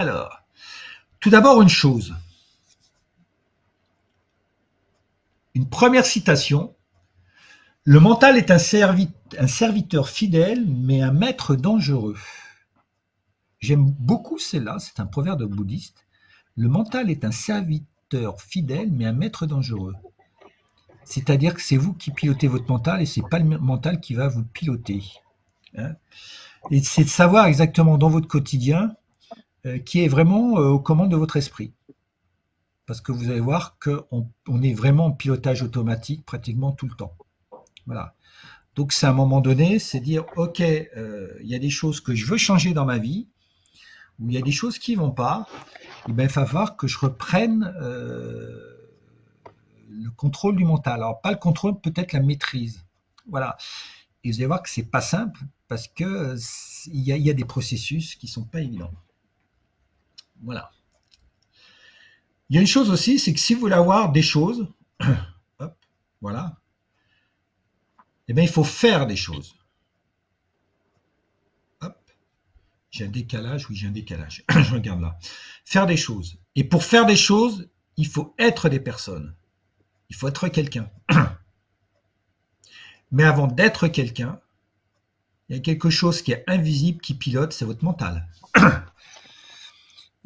Alors, tout d'abord une chose. Une première citation. Le mental est un serviteur fidèle, mais un maître dangereux. J'aime beaucoup celle-là, c'est un proverbe bouddhiste. Le mental est un serviteur fidèle, mais un maître dangereux. C'est-à-dire que c'est vous qui pilotez votre mental et c'est pas le mental qui va vous piloter. Hein. Et c'est de savoir exactement dans votre quotidien qui est vraiment aux commandes de votre esprit. Parce que vous allez voir qu'on est vraiment en pilotage automatique pratiquement tout le temps. Voilà. Donc c'est à un moment donné, c'est dire, ok, y a des choses que je veux changer dans ma vie, ou il y a des choses qui ne vont pas, et ben, il va falloir que je reprenne le contrôle du mental. Alors pas le contrôle, peut-être la maîtrise. Voilà. Et vous allez voir que c'est pas simple parce que il y a des processus qui sont pas évidents. Voilà. Il y a une chose aussi, c'est que si vous voulez avoir des choses, hop, voilà, eh bien, il faut faire des choses. Hop, j'ai un décalage, oui, j'ai un décalage. Je regarde là. Faire des choses. Et pour faire des choses, il faut être des personnes. Il faut être quelqu'un. Mais avant d'être quelqu'un, il y a quelque chose qui est invisible, qui pilote, c'est votre mental.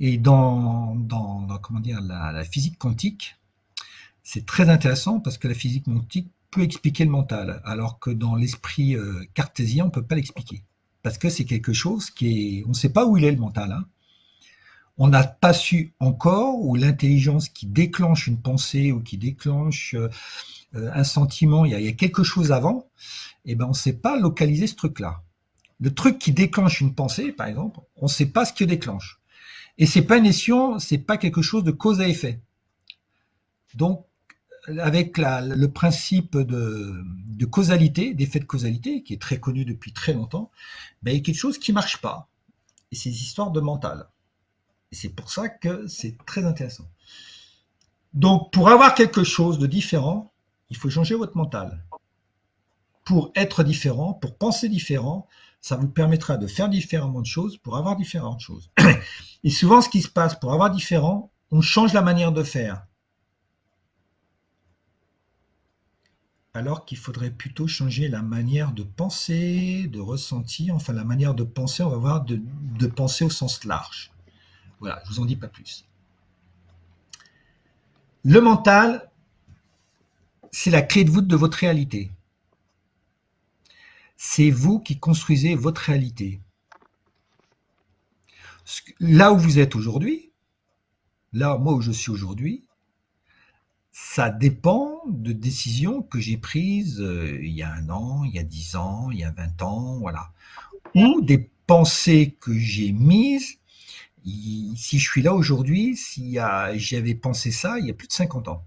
Et dans comment dire, la physique quantique, c'est très intéressant parce que la physique quantique peut expliquer le mental, alors que dans l'esprit cartésien, on ne peut pas l'expliquer. Parce que c'est quelque chose qui est... On ne sait pas où il est le mental. Hein. On n'a pas su encore où l'intelligence qui déclenche une pensée ou qui déclenche un sentiment, il y a quelque chose avant, et ben on ne sait pas localiser ce truc-là. Le truc qui déclenche une pensée, par exemple, on ne sait pas ce qui déclenche. Et c'est pas une notion, c'est pas quelque chose de cause à effet. Donc, avec le principe de causalité, d'effet de causalité, qui est très connu depuis très longtemps, ben, il y a quelque chose qui ne marche pas. Et c'est des histoires de mental. Et c'est pour ça que c'est très intéressant. Donc, pour avoir quelque chose de différent, il faut changer votre mental. Pour être différent, pour penser différent, ça vous permettra de faire différemment de choses pour avoir différentes choses. Et souvent, ce qui se passe pour avoir différent, on change la manière de faire. Alors qu'il faudrait plutôt changer la manière de penser, de ressentir, enfin la manière de penser, on va voir, de penser au sens large. Voilà, je vous en dis pas plus. Le mental, c'est la clé de voûte de votre réalité. C'est vous qui construisez votre réalité. Là où vous êtes aujourd'hui, là, moi où je suis aujourd'hui, ça dépend de décisions que j'ai prises il y a 1 an, il y a 10 ans, il y a 20 ans, voilà. Ou des pensées que j'ai mises. Si je suis là aujourd'hui, si j'avais pensé ça il y a plus de 50 ans.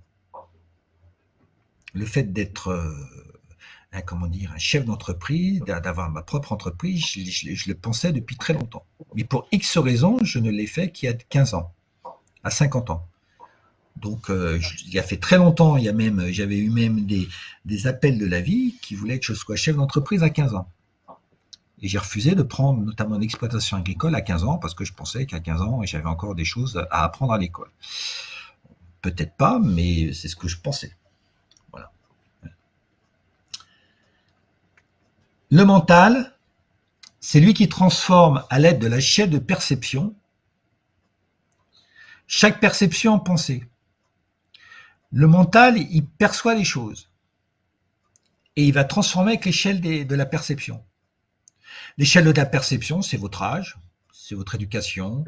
Le fait d'être comment dire, un chef d'entreprise, d'avoir ma propre entreprise, je le pensais depuis très longtemps. Mais pour X raisons, je ne l'ai fait qu'il y a 15 ans, à 50 ans. Donc, il y a fait très longtemps, j'avais eu même des appels de la vie qui voulaient que je sois chef d'entreprise à 15 ans. Et j'ai refusé de prendre notamment l'exploitation agricole à 15 ans parce que je pensais qu'à 15 ans, j'avais encore des choses à apprendre à l'école. Peut-être pas, mais c'est ce que je pensais. Voilà. Le mental, c'est lui qui transforme à l'aide de la chaîne de perception chaque perception en pensée. Le mental, il perçoit les choses et il va transformer avec l'échelle de la perception. L'échelle de la perception, c'est votre âge, c'est votre éducation,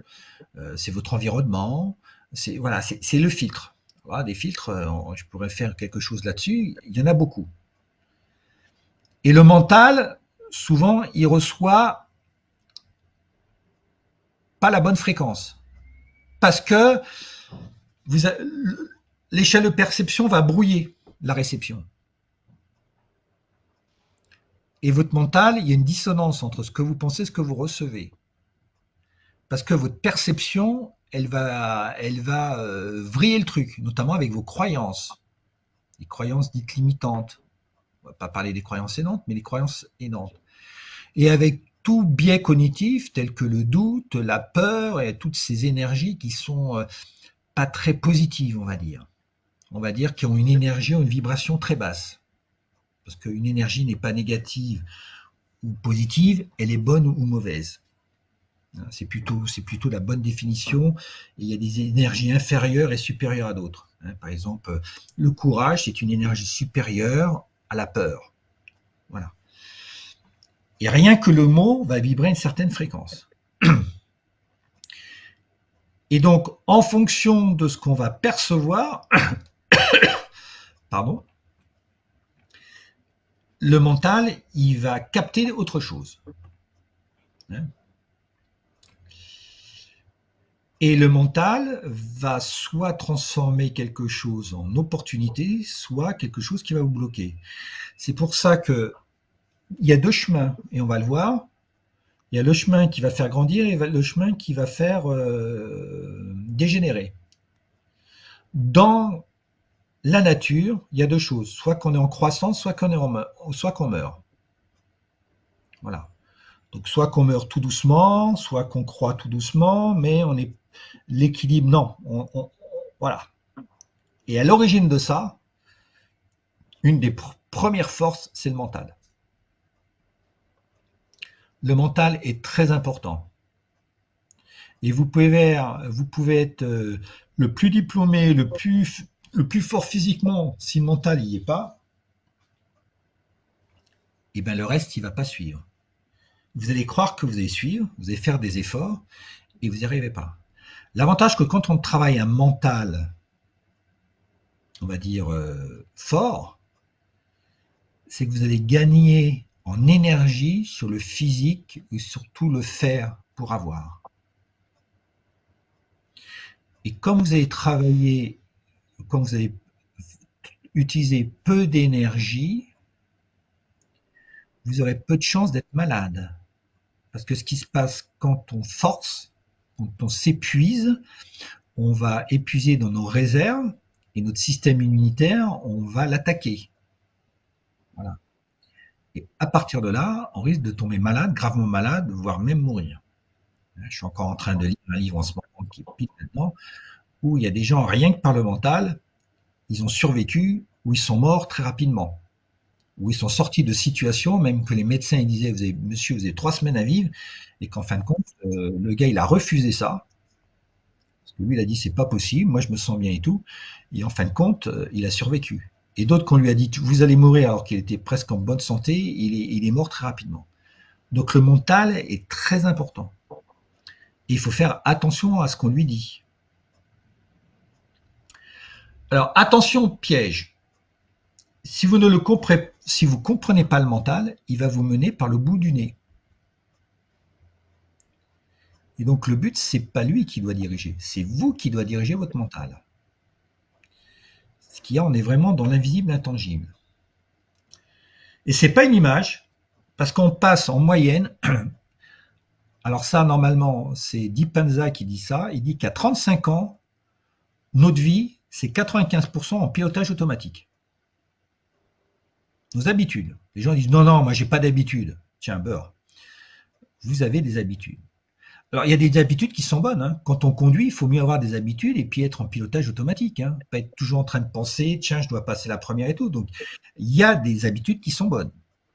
c'est votre environnement, c'est voilà, c'est le filtre. Voilà, des filtres, je pourrais faire quelque chose là-dessus, il y en a beaucoup. Et le mental, souvent, il reçoit pas la bonne fréquence. Parce que l'échelle de perception va brouiller la réception. Et votre mental, il y a une dissonance entre ce que vous pensez et ce que vous recevez. Parce que votre perception, elle va vriller le truc, notamment avec vos croyances. Les croyances dites limitantes. On ne va pas parler des croyances aidantes, mais les croyances aidantes. Et avec tout biais cognitif tel que le doute, la peur et toutes ces énergies qui sont pas très positives, on va dire. On va dire qui ont une énergie ou une vibration très basse. Parce qu'une énergie n'est pas négative ou positive, elle est bonne ou mauvaise. C'est plutôt la bonne définition. Et il y a des énergies inférieures et supérieures à d'autres. Par exemple, le courage, c'est une énergie supérieure à la peur. Voilà. Et rien que le mot va vibrer à une certaine fréquence. Et donc, en fonction de ce qu'on va percevoir, pardon, le mental, il va capter autre chose. Et le mental va soit transformer quelque chose en opportunité, soit quelque chose qui va vous bloquer. C'est pour ça que il y a deux chemins, et on va le voir. Il y a le chemin qui va faire grandir et le chemin qui va faire dégénérer. Dans la nature, il y a deux choses. Soit qu'on est en croissance, soit qu'on meurt. Voilà. Donc soit qu'on meurt tout doucement, soit qu'on croît tout doucement, mais on est l'équilibre, non. Voilà. Et à l'origine de ça, une des premières forces, c'est le mental. Le mental est très important. Et vous pouvez être le plus diplômé, le plus fort physiquement, si le mental n'y est pas, et bien le reste, il ne va pas suivre. Vous allez croire que vous allez suivre, vous allez faire des efforts, et vous n'y arrivez pas. L'avantage que quand on travaille un mental, on va dire fort, c'est que vous allez gagner en énergie sur le physique et surtout le faire pour avoir. Et comme vous allez travailler, comme vous allez utiliser peu d'énergie, vous aurez peu de chances d'être malade. Parce que ce qui se passe quand on force, quand on s'épuise, on va épuiser dans nos réserves et notre système immunitaire, on va l'attaquer. Voilà. Et à partir de là, on risque de tomber malade, gravement malade, voire même mourir. Je suis encore en train de lire un livre en ce moment qui est pile là-dedans, où il y a des gens, rien que par le mental, ils ont survécu ou ils sont morts très rapidement. Où ils sont sortis de situations, même que les médecins ils disaient, monsieur, vous avez 3 semaines à vivre, et qu'en fin de compte, le gars, il a refusé ça. Parce que lui, il a dit, c'est pas possible, moi je me sens bien et tout. Et en fin de compte, il a survécu. Et d'autres qu'on lui a dit, vous allez mourir alors qu'il était presque en bonne santé, il est mort très rapidement. Donc le mental est très important. Et il faut faire attention à ce qu'on lui dit. Alors attention au piège. Si vous ne comprenez pas le mental, il va vous mener par le bout du nez. Et donc le but, c'est pas lui qui doit diriger, c'est vous qui doit diriger votre mental. Ce qu'il y a, on est vraiment dans l'invisible intangible. Et c'est pas une image, parce qu'on passe en moyenne. Alors ça, normalement, c'est Dispenza qui dit ça. Il dit qu'à 35 ans, notre vie, c'est 95% en pilotage automatique. Nos habitudes. Les gens disent non, non, moi j'ai pas d'habitude. Tiens, beurre. Vous avez des habitudes. Alors, il y a des habitudes qui sont bonnes. Hein. Quand on conduit, il faut mieux avoir des habitudes et puis être en pilotage automatique. Hein. Pas être toujours en train de penser, tiens, je dois passer la première et tout. Donc, il y a des habitudes qui sont bonnes.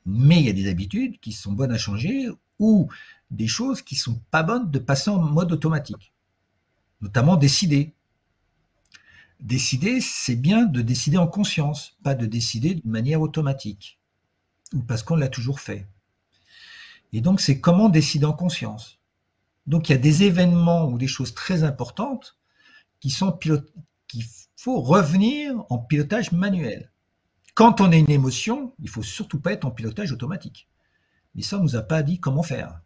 Mais il y a des habitudes qui sont bonnes à changer ou des choses qui sont pas bonnes de passer en mode automatique. Notamment décider. Décider, c'est bien de décider en conscience, pas de décider de manière automatique. Ou parce qu'on l'a toujours fait. Et donc, c'est comment décider en conscience. Donc, il y a des événements ou des choses très importantes qu'il faut revenir en pilotage manuel. Quand on a une émotion, il ne faut surtout pas être en pilotage automatique. Mais ça, on ne nous a pas dit comment faire.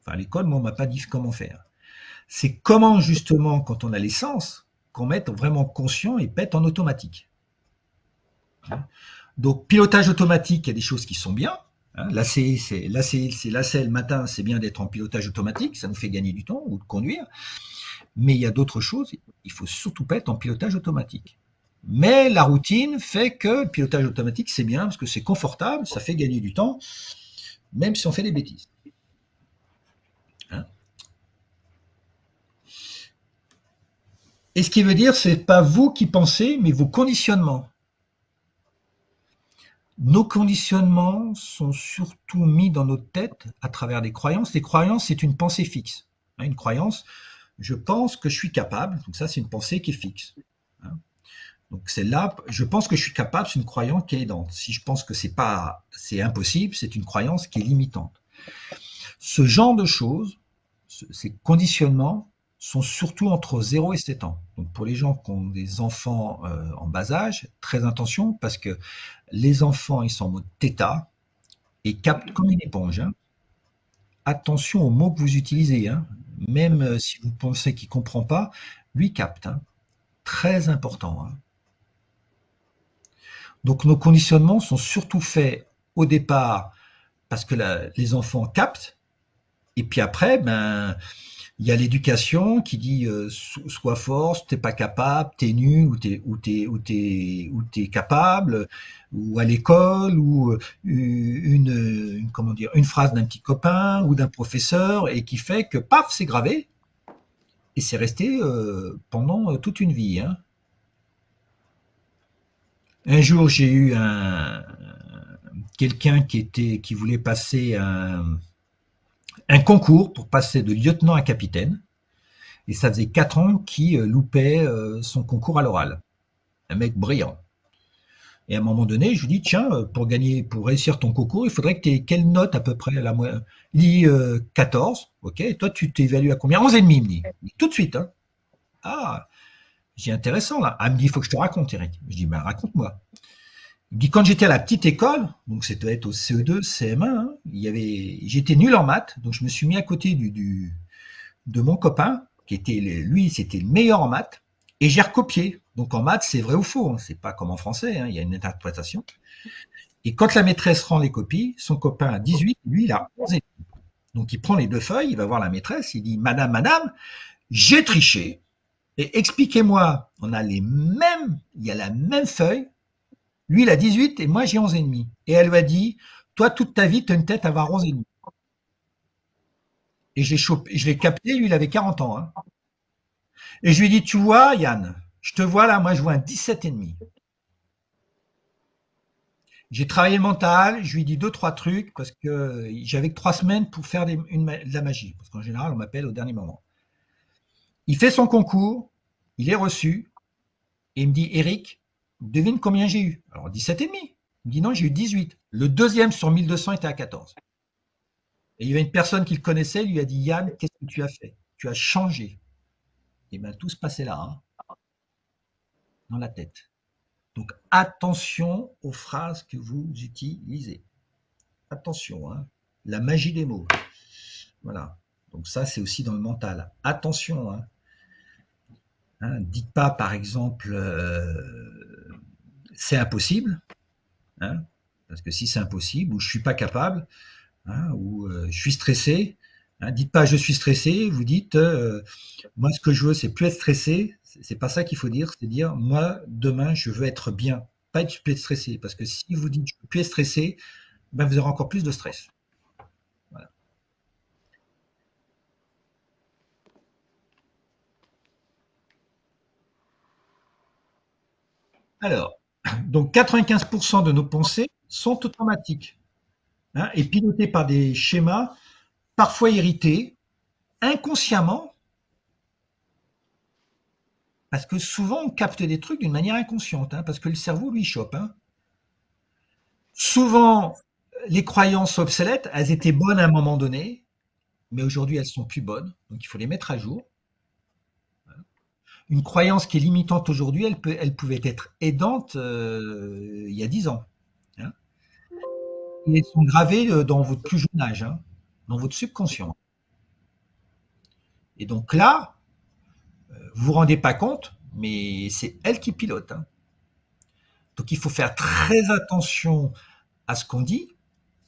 Enfin, à l'école, moi, on ne m'a pas dit comment faire. C'est comment, justement, quand on a les sens, qu'on mette vraiment conscient et pas être en automatique. Donc, pilotage automatique, il y a des choses qui sont bien. Lacet le matin, c'est bien d'être en pilotage automatique, ça nous fait gagner du temps ou de conduire. Mais il y a d'autres choses, il faut surtout pas être en pilotage automatique. Mais la routine fait que le pilotage automatique, c'est bien parce que c'est confortable, ça fait gagner du temps. même si on fait des bêtises. Hein. Et ce qui veut dire, c'est pas vous qui pensez, mais vos conditionnements. Nos conditionnements sont surtout mis dans notre tête à travers des croyances. Les croyances, c'est une pensée fixe. Hein, une croyance, je pense que je suis capable. Donc ça, c'est une pensée qui est fixe. Hein. Donc celle-là, je pense que je suis capable, c'est une croyance qui est aidante. Si je pense que c'est impossible, c'est une croyance qui est limitante. Ce genre de choses, ces conditionnements, sont surtout entre 0 et 7 ans. Donc pour les gens qui ont des enfants en bas âge, très attention parce que les enfants, ils sont en mode θ et captent comme une éponge. Hein. Attention aux mots que vous utilisez. Hein. Même si vous pensez qu'il ne comprend pas, lui capte. Hein. Très important. Hein. Donc nos conditionnements sont surtout faits au départ parce que les enfants captent. Et puis après, ben, il y a l'éducation qui dit sois fort, t'es pas capable, t'es nul ou t'es capable, ou à l'école ou comment dire une phrase d'un petit copain ou d'un professeur et qui fait que paf c'est gravé et c'est resté pendant toute une vie. Hein. Un jour j'ai eu quelqu'un qui voulait passer un concours pour passer de lieutenant à capitaine. Et ça faisait 4 ans qu'il loupait son concours à l'oral. Un mec brillant. Et à un moment donné, je lui dis, tiens, pour réussir ton concours, il faudrait que tu aies quelle note à peu près à la moyenne. Il dit 14, ok, et toi tu t'évalues à combien? 11 et demi, il me dit. Tout de suite, hein. Ah, j'ai intéressant là. Ah, il me dit, il faut que je te raconte, Eric. Je dis, ben raconte-moi. Il me dit, quand j'étais à la petite école, donc c'était être au CE2, CM1, hein, j'étais nul en maths, donc je me suis mis à côté de mon copain, qui était lui, c'était le meilleur en maths, et j'ai recopié. Donc en maths, c'est vrai ou faux, hein, c'est pas comme en français, hein, il y a une interprétation. Et quand la maîtresse rend les copies, son copain a 18, lui il a 11 et demi. Donc il prend les deux feuilles, il va voir la maîtresse, il dit Madame, Madame, j'ai triché, et expliquez-moi, on a les mêmes, il y a la même feuille, lui il a 18 et moi j'ai 11 et demi. Et elle lui a dit, toi toute ta vie tu as une tête à avoir 11 et demi. Et je l'ai capté, lui il avait 40 ans. Hein. Et je lui ai dit, tu vois, Yann, je te vois là, moi je vois un 17 et demi. J'ai travaillé le mental, je lui ai dit deux, trois trucs parce que j'avais que 3 semaines pour faire de la magie. Parce qu'en général, on m'appelle au dernier moment. Il fait son concours, il est reçu, et il me dit, Eric, devine combien j'ai eu? Alors 17 et demi. Il me dit non, j'ai eu 18. Le deuxième sur 1200 était à 14. Et il y avait une personne qui le connaissait, il lui a dit, Yann, qu'est-ce que tu as fait? Tu as changé. Et bien tout se passait là, hein, dans la tête. Donc attention aux phrases que vous utilisez. Attention, hein, la magie des mots. Voilà. Donc ça, c'est aussi dans le mental. Attention, hein. Hein, dites pas, par exemple, c'est impossible, hein, parce que si c'est impossible, ou je suis pas capable, hein, ou je suis stressé, hein, dites pas je suis stressé, vous dites moi ce que je veux c'est plus être stressé, c'est pas ça qu'il faut dire, c'est dire moi demain je veux être bien, pas être plus stressé, parce que si vous dites je veux plus être stressé, ben, vous aurez encore plus de stress. Voilà. Alors, donc 95% de nos pensées sont automatiques, hein, et pilotées par des schémas parfois irrités, inconsciemment, parce que souvent on capte des trucs d'une manière inconsciente, hein, parce que le cerveau lui chope. Hein. Souvent, les croyances obsolètes, elles étaient bonnes à un moment donné, mais aujourd'hui elles sont plus bonnes, donc il faut les mettre à jour. Une croyance qui est limitante aujourd'hui, elle pouvait être aidante il y a 10 ans. Hein. Et elles sont gravées dans votre plus jeune âge, hein, dans votre subconscient. Et donc là, vous vous rendez pas compte, mais c'est elle qui pilote. Hein. Donc il faut faire très attention à ce qu'on dit,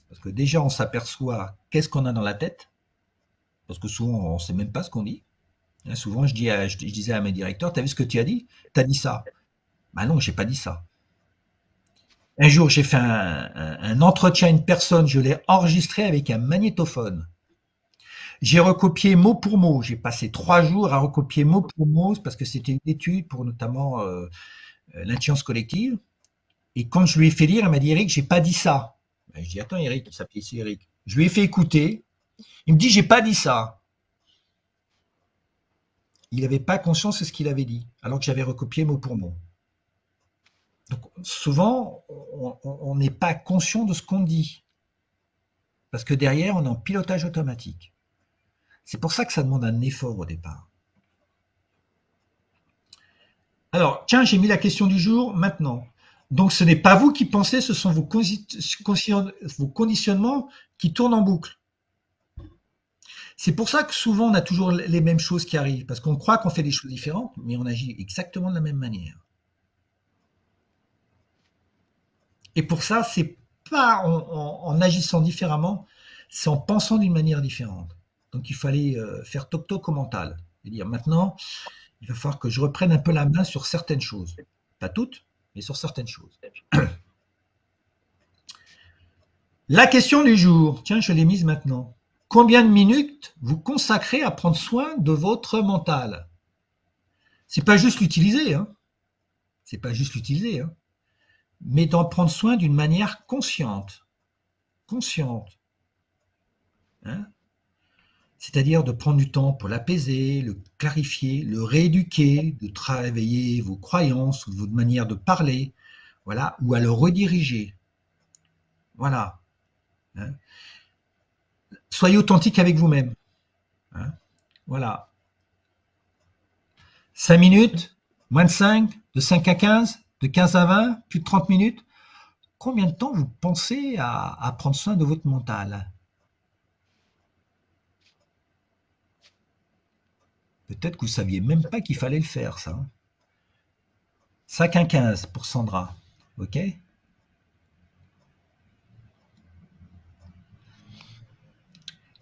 parce que déjà on s'aperçoit qu'est-ce qu'on a dans la tête, parce que souvent on ne sait même pas ce qu'on dit. Hein, souvent je disais à mes directeurs, t'as vu ce que tu as dit? T'as dit ça. Bah non, j'ai pas dit ça. Un jour, j'ai fait un entretien à une personne, je l'ai enregistré avec un magnétophone. J'ai recopié mot pour mot. J'ai passé 3 jours à recopier mot pour mot parce que c'était une étude pour notamment l'intelligence collective. Et quand je lui ai fait lire, elle m'a dit Eric, j'ai pas dit ça. Ben, je dis attends Eric, il s'appelle ici Eric. Je lui ai fait écouter. Il me dit j'ai pas dit ça. Il n'avait pas conscience de ce qu'il avait dit, alors que j'avais recopié mot pour mot. Donc souvent, on n'est pas conscient de ce qu'on dit parce que derrière, on est en pilotage automatique. C'est pour ça que ça demande un effort au départ. Alors, tiens, j'ai mis la question du jour maintenant. Donc, ce n'est pas vous qui pensez, ce sont vos conditionnements qui tournent en boucle. C'est pour ça que souvent, on a toujours les mêmes choses qui arrivent, parce qu'on croit qu'on fait des choses différentes, mais on agit exactement de la même manière. Et pour ça, c'est pas en agissant différemment, c'est en pensant d'une manière différente. Donc, il fallait faire toc-toc au mental. Et dire maintenant, il va falloir que je reprenne un peu la main sur certaines choses. Pas toutes, mais sur certaines choses. La question du jour, tiens, je l'ai mise maintenant. Combien de minutes vous consacrez à prendre soin de votre mental? C'est pas juste l'utiliser, hein. C'est pas juste l'utiliser, hein. Mais d'en prendre soin d'une manière consciente. Consciente. Hein. C'est-à-dire de prendre du temps pour l'apaiser, le clarifier, le rééduquer, de travailler vos croyances ou votre manière de parler, voilà, ou à le rediriger. Voilà. Hein. Soyez authentique avec vous-même. Hein. Voilà. 5 minutes, moins de 5, de 5 à 15, de 15 à 20, plus de 30 minutes. Combien de temps vous pensez à prendre soin de votre mental? Peut-être que vous ne saviez même pas qu'il fallait le faire, ça. 5 à 15 pour Sandra. OK?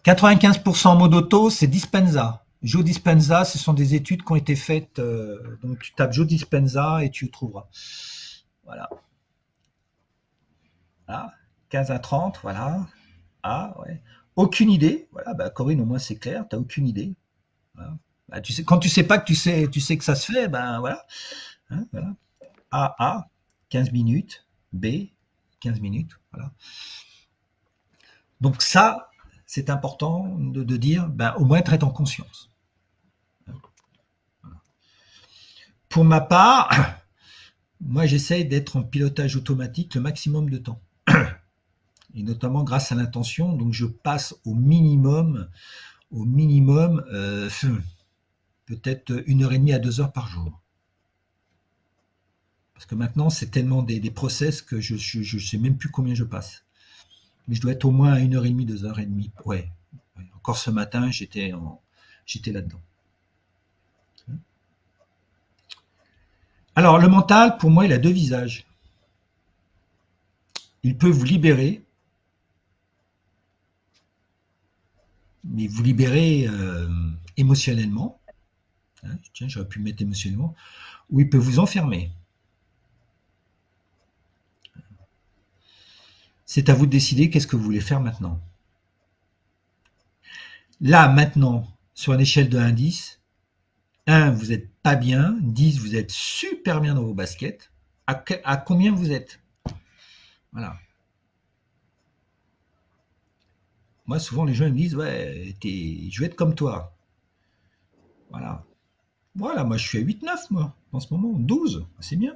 95% en mode auto, c'est Dispenza. Joe Dispenza, ce sont des études qui ont été faites. Donc tu tapes Joe Dispenza et tu le trouveras. Voilà. Ah, 15 à 30, voilà. Ah, ouais. Aucune idée. Voilà, bah, Corinne, au moins c'est clair, tu n'as aucune idée. Voilà. Bah, tu sais, quand tu sais pas que tu sais que ça se fait, ben voilà. Hein, voilà. A, 15 minutes. B, 15 minutes. Voilà. Donc ça, c'est important de dire, ben, au moins être en conscience. Pour ma part, moi j'essaye d'être en pilotage automatique le maximum de temps. Et notamment grâce à l'intention, donc je passe au minimum, peut-être 1 heure et demie à 2 heures par jour. Parce que maintenant, c'est tellement des process que je ne sais même plus combien je passe. Mais je dois être au moins à 1 heure et demie, 2 heures et demie. Ouais. Ouais. Encore ce matin, j'étais là-dedans. Alors, le mental, pour moi, il a deux visages. Il peut vous libérer, mais vous libérer émotionnellement. Hein, tiens, j'aurais pu mettre émotionnellement. Ou il peut vous enfermer. C'est à vous de décider qu'est-ce que vous voulez faire maintenant. Là, maintenant, sur une échelle de 1 à 10, 1, vous n'êtes pas bien, 10, vous êtes super bien dans vos baskets. À combien vous êtes? Voilà. Moi, souvent, les gens me disent, ouais, je vais être comme toi. Voilà. Voilà, moi, je suis à 8, 9, moi, en ce moment. 12, c'est bien.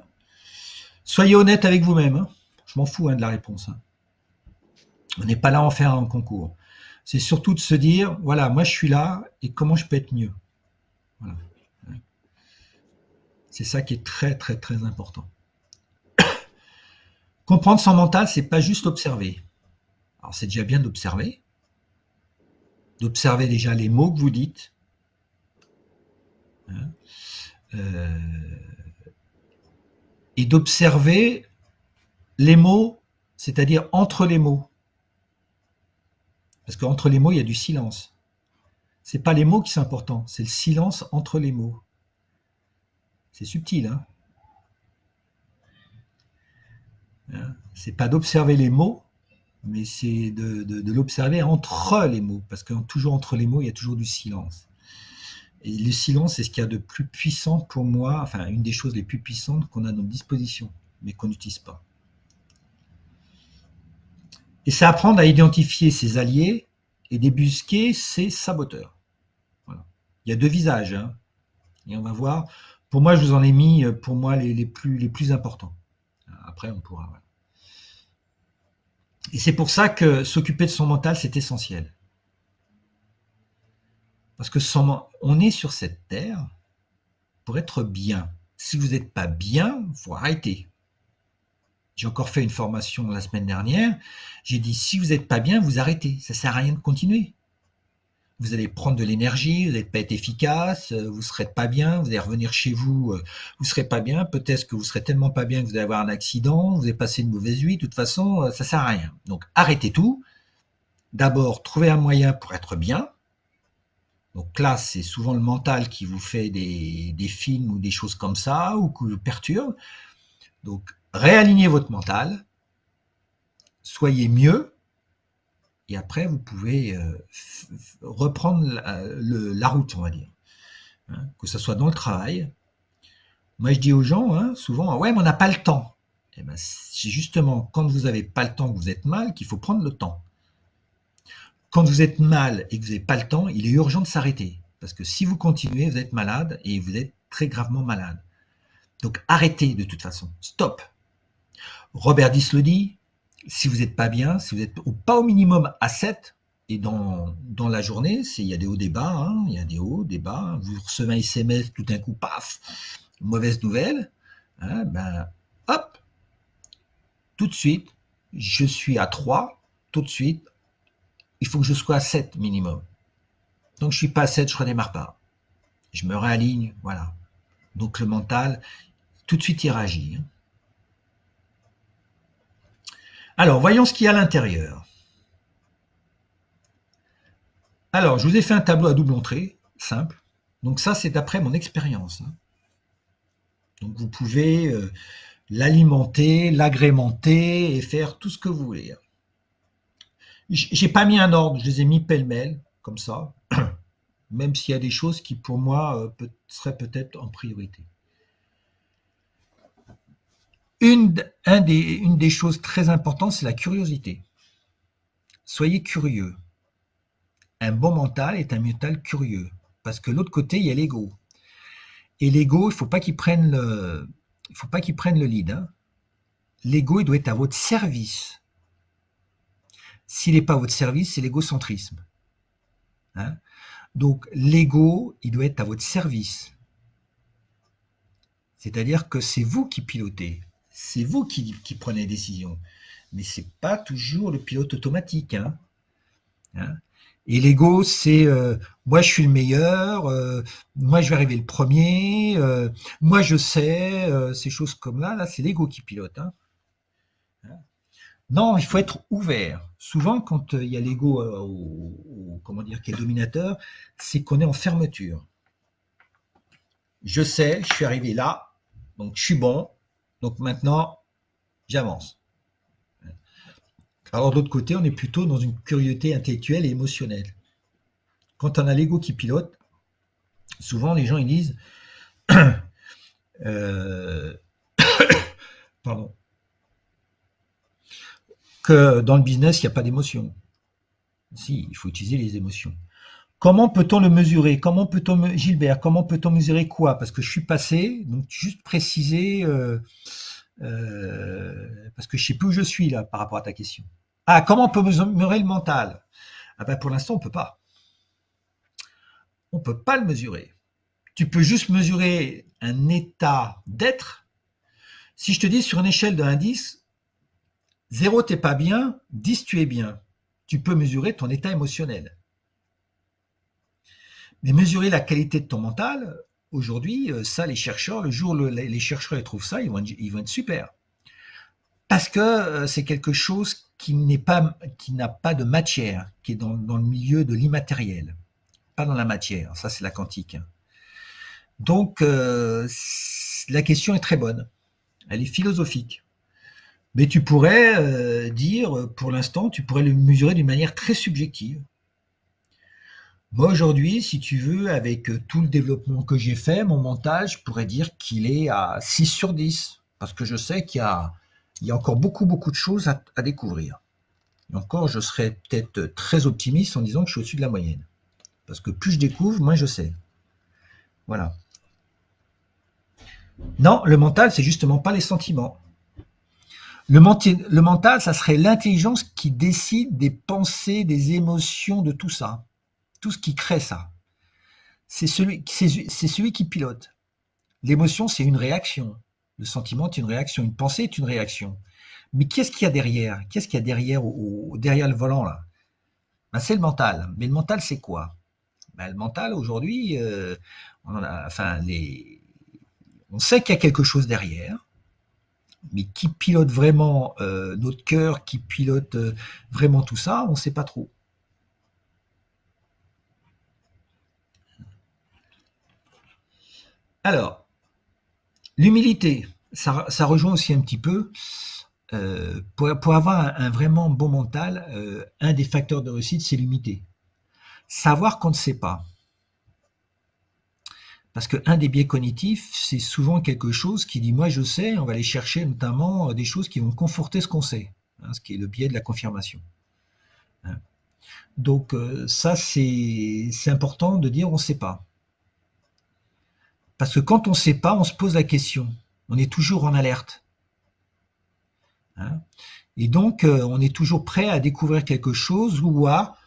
Soyez honnête avec vous-même. Hein. Je m'en fous de la réponse. Hein. On n'est pas là à en faire un concours. C'est surtout de se dire, voilà, moi, je suis là et comment je peux être mieux. Voilà. C'est ça qui est très, très, très important. Comprendre son mental, c'est pas juste observer. Alors, c'est déjà bien d'observer déjà les mots que vous dites, hein, euh, et d'observer les mots, c'est-à-dire entre les mots. Parce qu'entre les mots, il y a du silence. C'est pas les mots qui sont importants, c'est le silence entre les mots. C'est subtil, hein. Hein. C'est pas d'observer les mots, mais c'est de l'observer entre les mots, parce que toujours entre les mots, il y a toujours du silence. Et le silence, c'est ce qu'il y a de plus puissant pour moi, enfin, une des choses les plus puissantes qu'on a à notre disposition, mais qu'on n'utilise pas. Et c'est apprendre à identifier ses alliés et débusquer ses saboteurs. Voilà. Il y a deux visages, hein, et on va voir. Pour moi, je vous en ai mis, pour moi, les plus importants. Après, on pourra. Voilà. Et c'est pour ça que s'occuper de son mental, c'est essentiel. Parce que on est sur cette terre pour être bien. Si vous n'êtes pas bien, il faut arrêter. J'ai encore fait une formation la semaine dernière. J'ai dit, si vous n'êtes pas bien, vous arrêtez. Ça ne sert à rien de continuer. Vous allez prendre de l'énergie, vous n'allez pas être efficace, vous ne serez pas bien, vous allez revenir chez vous, vous ne serez pas bien. Peut-être que vous serez tellement pas bien que vous allez avoir un accident, vous allez passer une mauvaise nuit. De toute façon, ça ne sert à rien. Donc, arrêtez tout. D'abord, trouvez un moyen pour être bien. Donc là, c'est souvent le mental qui vous fait des films ou des choses comme ça, ou qui vous perturbe. Donc, réalignez votre mental, soyez mieux, et après, vous pouvez reprendre la route, on va dire. Hein, que ce soit dans le travail. Moi, je dis aux gens, hein, souvent, ouais, mais on n'a pas le temps. Eh ben, c'est justement quand vous n'avez pas le temps, que vous êtes mal, qu'il faut prendre le temps. Quand vous êtes mal et que vous n'avez pas le temps, il est urgent de s'arrêter. Parce que si vous continuez, vous êtes malade et vous êtes très gravement malade. Donc arrêtez de toute façon. Stop. Robert Diss le dit, si vous n'êtes pas bien, si vous n'êtes pas au minimum à 7, et dans la journée, il y a des hauts, des bas, hein, il y a des hauts, des bas, vous recevez un SMS, tout d'un coup, paf, mauvaise nouvelle, hein, ben, hop, tout de suite, je suis à 3, tout de suite, il faut que je sois à 7 minimum. Donc je ne suis pas à 7, je ne redémarre pas. Je me réaligne, voilà. Donc le mental, tout de suite, il réagit. Hein. Alors, voyons ce qu'il y a à l'intérieur. Alors, je vous ai fait un tableau à double entrée, simple. Donc ça, c'est d'après mon expérience. Hein. Donc vous pouvez l'alimenter, l'agrémenter et faire tout ce que vous voulez. J'ai pas mis un ordre, je les ai mis pêle-mêle, comme ça, même s'il y a des choses qui pour moi seraient peut-être en priorité. Une des choses très importantes, c'est la curiosité. Soyez curieux. Un bon mental est un mental curieux, parce que l'autre côté, il y a l'ego. Et l'ego, il ne faut pas qu'il prenne le lead. Hein. L'ego, il doit être à votre service. S'il n'est pas à votre service, c'est l'égocentrisme. Hein. Donc l'ego, il doit être à votre service. C'est-à-dire que c'est vous qui pilotez, c'est vous qui prenez les décisions. Mais ce n'est pas toujours le pilote automatique. Hein. Hein. Et l'ego, c'est moi je suis le meilleur, moi je vais arriver le premier, moi je sais, ces choses comme là c'est l'ego qui pilote. Hein. Non, il faut être ouvert. Souvent, quand il y a l'ego comment dire, qui est dominateur, c'est qu'on est en fermeture. Je sais, je suis arrivé là, donc je suis bon, donc maintenant j'avance. Alors de l'autre côté, on est plutôt dans une curiosité intellectuelle et émotionnelle. Quand on a l'ego qui pilote, souvent les gens ils disent euh, pardon, que dans le business, il n'y a pas d'émotion. Si, il faut utiliser les émotions. Comment peut-on le mesurer? Gilbert, comment peut-on mesurer quoi? Parce que je suis passé, donc juste préciser, parce que je ne sais plus où je suis là par rapport à ta question. Ah, comment on peut mesurer le mental? Ah ben pour l'instant, on ne peut pas. On ne peut pas le mesurer. Tu peux juste mesurer un état d'être. Si je te dis sur une échelle de 1 à 10, 0 t'es pas bien, 10 tu es bien. Tu peux mesurer ton état émotionnel. Mais mesurer la qualité de ton mental, aujourd'hui, ça, les chercheurs, le jour où les chercheurs trouvent ça, ils vont être super. Parce que c'est quelque chose qui n'a pas de matière, qui est dans le milieu de l'immatériel, pas dans la matière. Ça, c'est la quantique. Donc, la question est très bonne. Elle est philosophique. Mais tu pourrais dire, pour l'instant, tu pourrais le mesurer d'une manière très subjective. Moi, aujourd'hui, si tu veux, avec tout le développement que j'ai fait, mon mental, je pourrais dire qu'il est à 6 sur 10. Parce que je sais il y a encore beaucoup, beaucoup de choses à découvrir. Et encore, je serais peut-être très optimiste en disant que je suis au-dessus de la moyenne. Parce que plus je découvre, moins je sais. Voilà. Non, le mental, c'est justement pas les sentiments. Le mental, ça serait l'intelligence qui décide des pensées, des émotions, de tout ça. Tout ce qui crée ça. C'est celui qui pilote. L'émotion, c'est une réaction. Le sentiment est une réaction. Une pensée est une réaction. Mais qu'est-ce qu'il y a derrière? Qu'est-ce qu'il y a derrière, derrière le volant là? Ben, c'est le mental. Mais le mental, c'est quoi? Ben, le mental, aujourd'hui, on sait qu'il y a quelque chose derrière, mais qui pilote vraiment notre cœur, qui pilote vraiment tout ça, on ne sait pas trop. Alors, l'humilité, ça rejoint aussi un petit peu. Pour avoir un vraiment bon mental, un des facteurs de réussite, c'est l'humilité. Savoir qu'on ne sait pas. Parce qu'un des biais cognitifs, c'est souvent quelque chose qui dit moi je sais, on va aller chercher notamment des choses qui vont conforter ce qu'on sait, hein, ce qui est le biais de la confirmation. Hein. Donc ça c'est important de dire on ne sait pas. Parce que quand on ne sait pas, on se pose la question. On est toujours en alerte. Hein. Et donc on est toujours prêt à découvrir quelque chose ou à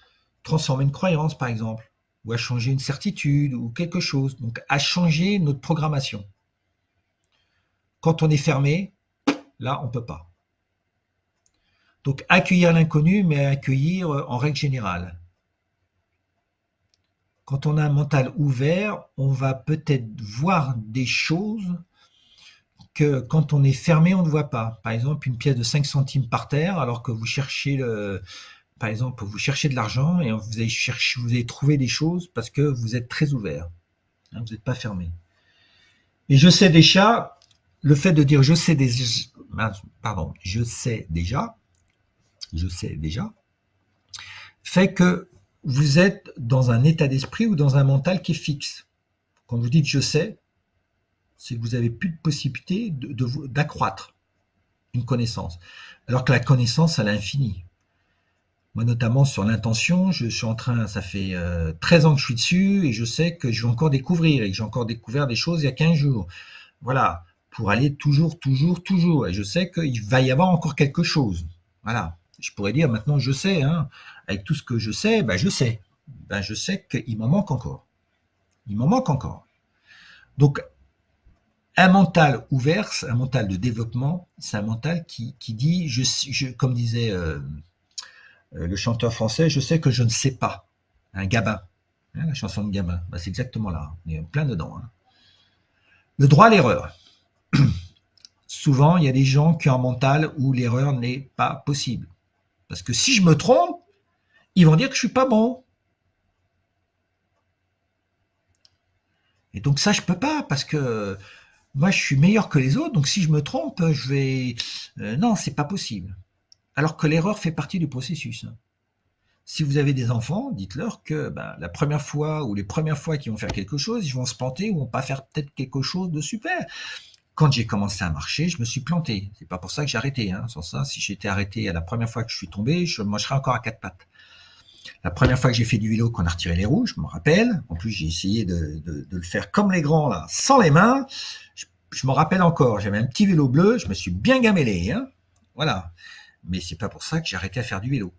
transformer une croyance par exemple, ou à changer une certitude ou quelque chose. Donc à changer notre programmation. Quand on est fermé, là on ne peut pas. Donc accueillir l'inconnu, mais accueillir en règle générale. Quand on a un mental ouvert, on va peut-être voir des choses que quand on est fermé, on ne voit pas. Par exemple, une pièce de 5 centimes par terre, alors que vous cherchez par exemple, vous cherchez de l'argent et vous allez trouver des choses parce que vous êtes très ouvert. Hein, vous n'êtes pas fermé. Et je sais déjà, le fait de dire je sais déjà, fait que vous êtes dans un état d'esprit ou dans un mental qui est fixe. Quand vous dites je sais, c'est que vous n'avez plus de possibilité d'accroître une connaissance. Alors que la connaissance, elle est infinie. Moi, notamment sur l'intention, je suis en train, ça fait 13 ans que je suis dessus et je sais que je vais encore découvrir et que j'ai encore découvert des choses il y a 15 jours. Voilà, pour aller toujours, toujours, toujours. Et je sais qu'il va y avoir encore quelque chose. Voilà. Je pourrais dire maintenant je sais, hein, avec tout ce que je sais, ben je sais. Ben je sais qu'il m'en manque encore. Il m'en manque encore. Donc, un mental ouvert, un mental de développement, c'est un mental qui dit, comme disait le chanteur français, je sais que je ne sais pas. Un Gabin, hein, la chanson de Gabin, ben, c'est exactement là. On est plein dedans. Hein. Le droit à l'erreur. Souvent, il y a des gens qui ont un mental où l'erreur n'est pas possible. Parce que si je me trompe, ils vont dire que je suis pas bon. Et donc ça, je peux pas parce que moi, je suis meilleur que les autres. Donc si je me trompe, je vais non, c'est pas possible. Alors que l'erreur fait partie du processus. Hein. Si vous avez des enfants, dites-leur que ben, la première fois ou les premières fois qu'ils vont faire quelque chose, ils vont se planter ou vont pas faire peut-être quelque chose de super. Quand j'ai commencé à marcher, je me suis planté. C'est pas pour ça que j'ai arrêté. Hein. Sans ça, si j'étais arrêté à la première fois que je suis tombé, moi, je serais encore à quatre pattes. La première fois que j'ai fait du vélo, qu'on a retiré les roues, je me rappelle. En plus, j'ai essayé de le faire comme les grands, là, sans les mains. Je me rappelle encore, j'avais un petit vélo bleu, je me suis bien gamellé. Hein. Voilà. Mais c'est pas pour ça que j'ai arrêté à faire du vélo.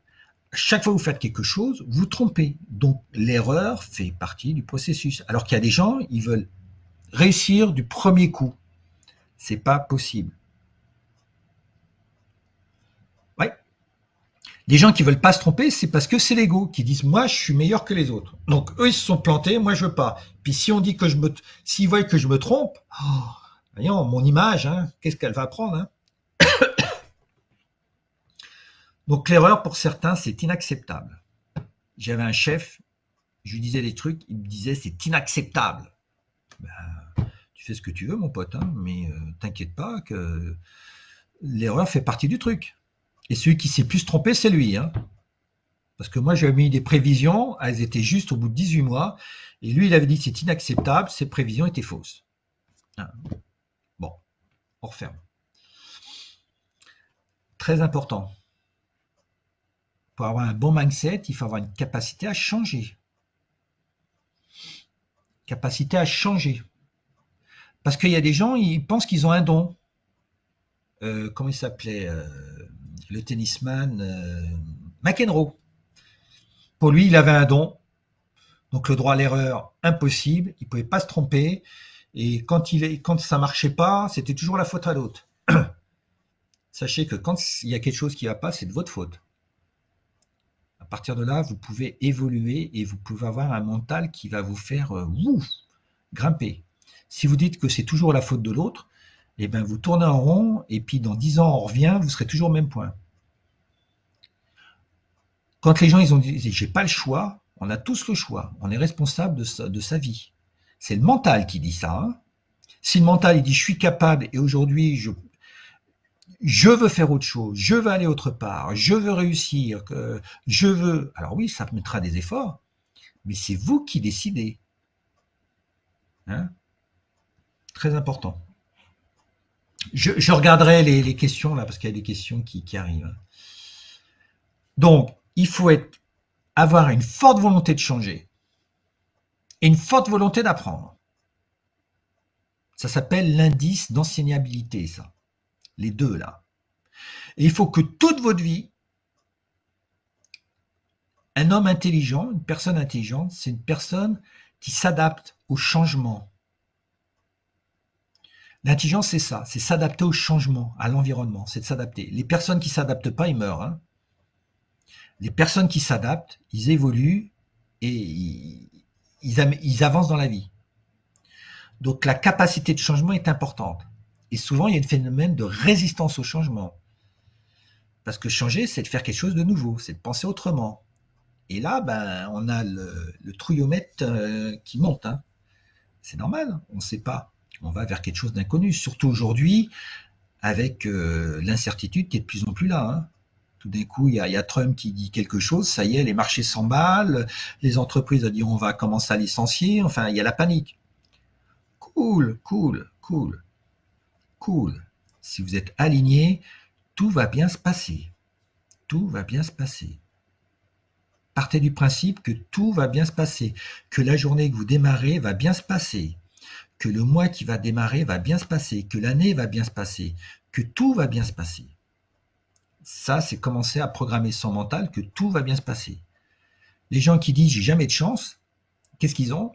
Chaque fois que vous faites quelque chose, vous trompez. Donc l'erreur fait partie du processus. Alors qu'il y a des gens, ils veulent réussir du premier coup. C'est pas possible. Ouais. Les gens qui veulent pas se tromper, c'est parce que c'est l'ego qui disent moi je suis meilleur que les autres. Donc eux ils se sont plantés, moi je veux pas. Puis si on dit que s'ils voient que je me trompe, oh, voyons mon image, hein, qu'est-ce qu'elle va prendre hein. Donc l'erreur pour certains c'est inacceptable. J'avais un chef, je lui disais des trucs, il me disait c'est inacceptable. Ben, tu fais ce que tu veux mon pote, hein, mais t'inquiète pas que l'erreur fait partie du truc. Et celui qui s'est plus trompé, c'est lui. Hein. Parce que moi, j'avais mis des prévisions, elles étaient justes au bout de 18 mois, et lui, il avait dit que c'est inacceptable, ces prévisions étaient fausses. Hein. Bon, on referme. Très important. Pour avoir un bon mindset, il faut avoir une capacité à changer. Capacité à changer. Parce qu'il y a des gens, ils pensent qu'ils ont un don. Comment il s'appelait le tennisman McEnroe. Pour lui, il avait un don. Donc le droit à l'erreur, impossible. Il ne pouvait pas se tromper. Et quand ça ne marchait pas, c'était toujours la faute à l'autre. Sachez que quand il y a quelque chose qui ne va pas, c'est de votre faute. À partir de là, vous pouvez évoluer et vous pouvez avoir un mental qui va vous faire grimper. Si vous dites que c'est toujours la faute de l'autre, eh ben vous tournez en rond et puis dans 10 ans on revient, vous serez toujours au même point. Quand les gens ils ont dit j'ai pas le choix, on a tous le choix, on est responsable de sa vie. C'est le mental qui dit ça. Hein. Si le mental il dit je suis capable et aujourd'hui je veux faire autre chose, je veux aller autre part, je veux réussir, je veux. Alors oui, ça mettra des efforts, mais c'est vous qui décidez. Hein. Très important. Je regarderai les questions là, parce qu'il y a des questions qui arrivent. Donc, il faut avoir une forte volonté de changer et une forte volonté d'apprendre. Ça s'appelle l'indice d'enseignabilité, ça. Les deux là. Et il faut que toute votre vie, un homme intelligent, une personne intelligente, c'est une personne qui s'adapte au changement. L'intelligence, c'est ça, c'est s'adapter au changement, à l'environnement, c'est de s'adapter. Les personnes qui ne s'adaptent pas, ils meurent. Hein. Les personnes qui s'adaptent, ils évoluent et ils avancent dans la vie. Donc la capacité de changement est importante. Et souvent, il y a un phénomène de résistance au changement. Parce que changer, c'est de faire quelque chose de nouveau, c'est de penser autrement. Et là, ben, on a le trouillomètre qui monte. Hein. C'est normal, on ne sait pas. On va vers quelque chose d'inconnu, surtout aujourd'hui, avec l'incertitude qui est de plus en plus là. Hein. Tout d'un coup, il y a Trump qui dit quelque chose, ça y est, les marchés s'emballent, les entreprises ont dit on va commencer à licencier, enfin, il y a la panique. Cool, cool, cool, cool. Si vous êtes aligné, tout va bien se passer. Tout va bien se passer. Partez du principe que tout va bien se passer, que la journée que vous démarrez va bien se passer, que le mois qui va démarrer va bien se passer, que l'année va bien se passer, que tout va bien se passer. Ça, c'est commencer à programmer son mental que tout va bien se passer. Les gens qui disent j'ai jamais de chance, qu'est-ce qu'ils ont?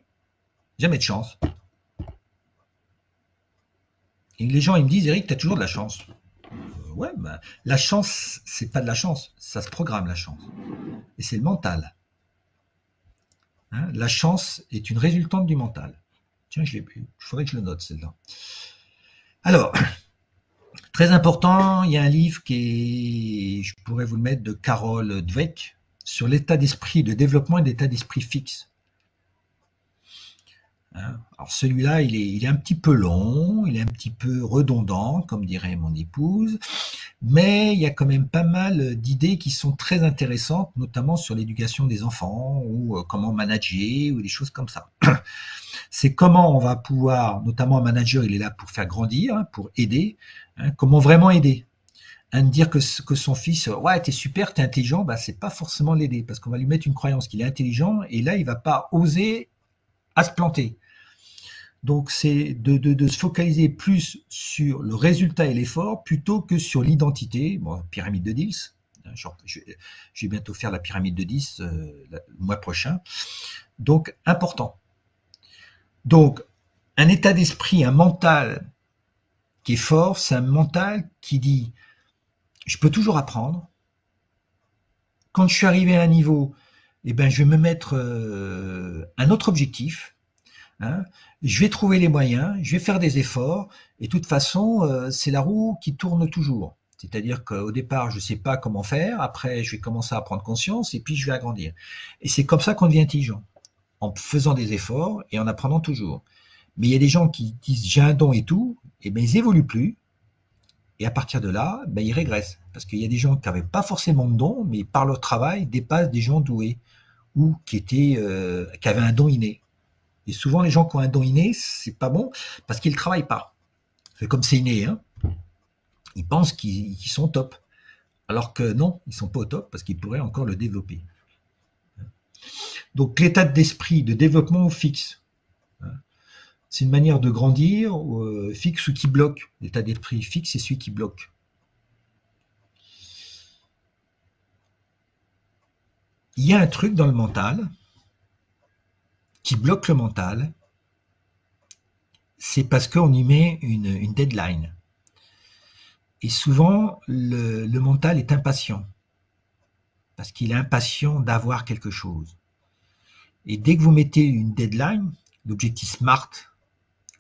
Jamais de chance. Et les gens ils me disent Eric, tu as toujours de la chance. Ouais, ben, la chance, c'est pas de la chance, ça se programme la chance. Et c'est le mental. Hein, la chance est une résultante du mental. Tiens, il faudrait que je le note celle-là. Alors, très important, il y a un livre qui est, je pourrais vous le mettre, de Carol Dweck, sur l'état d'esprit de développement et l'état d'esprit fixe. Hein, alors celui-là, il est un petit peu long, il est un petit peu redondant, comme dirait mon épouse, mais il y a quand même pas mal d'idées qui sont très intéressantes, notamment sur l'éducation des enfants, ou comment manager, ou des choses comme ça. C'est comment on va pouvoir, notamment un manager, il est là pour faire grandir, hein, pour aider, hein, comment vraiment aider. Hein, de dire que son fils, ouais, t'es super, t'es intelligent, bah, c'est pas forcément l'aider, parce qu'on va lui mettre une croyance qu'il est intelligent, et là, il va pas oser à se planter. Donc, c'est de se focaliser plus sur le résultat et l'effort plutôt que sur l'identité. Bon, pyramide de 10. Genre, je vais bientôt faire la pyramide de 10 le mois prochain. Donc, important. Donc, un état d'esprit, un mental qui est fort, c'est un mental qui dit je peux toujours apprendre. Quand je suis arrivé à un niveau, eh ben, je vais me mettre un autre objectif. Hein, je vais trouver les moyens, je vais faire des efforts, et de toute façon, c'est la roue qui tourne toujours. C'est-à-dire qu'au départ, je ne sais pas comment faire, après, je vais commencer à prendre conscience, et puis je vais agrandir. Et c'est comme ça qu'on devient intelligent, en faisant des efforts et en apprenant toujours. Mais il y a des gens qui disent j'ai un don et tout, et bien ils évoluent plus, Et à partir de là, ben, ils régressent. Parce qu'il y a des gens qui n'avaient pas forcément de don, mais par leur travail, dépassent des gens doués ou qui avaient un don inné. Et souvent, les gens qui ont un don inné, c'est pas bon parce qu'ils ne travaillent pas. C'est comme c'est inné, hein. Ils pensent qu'ils sont top. Alors que non, ils ne sont pas au top parce qu'ils pourraient encore le développer. Donc l'état d'esprit de développement fixe, c'est une manière de grandir fixe ou qui bloque. L'état d'esprit fixe, c'est celui qui bloque. Il y a un truc dans le mental qui bloque le mental, c'est parce qu'on y met une deadline. Et souvent, le mental est impatient, parce qu'il est impatient d'avoir quelque chose. Et dès que vous mettez une deadline, l'objectif SMART,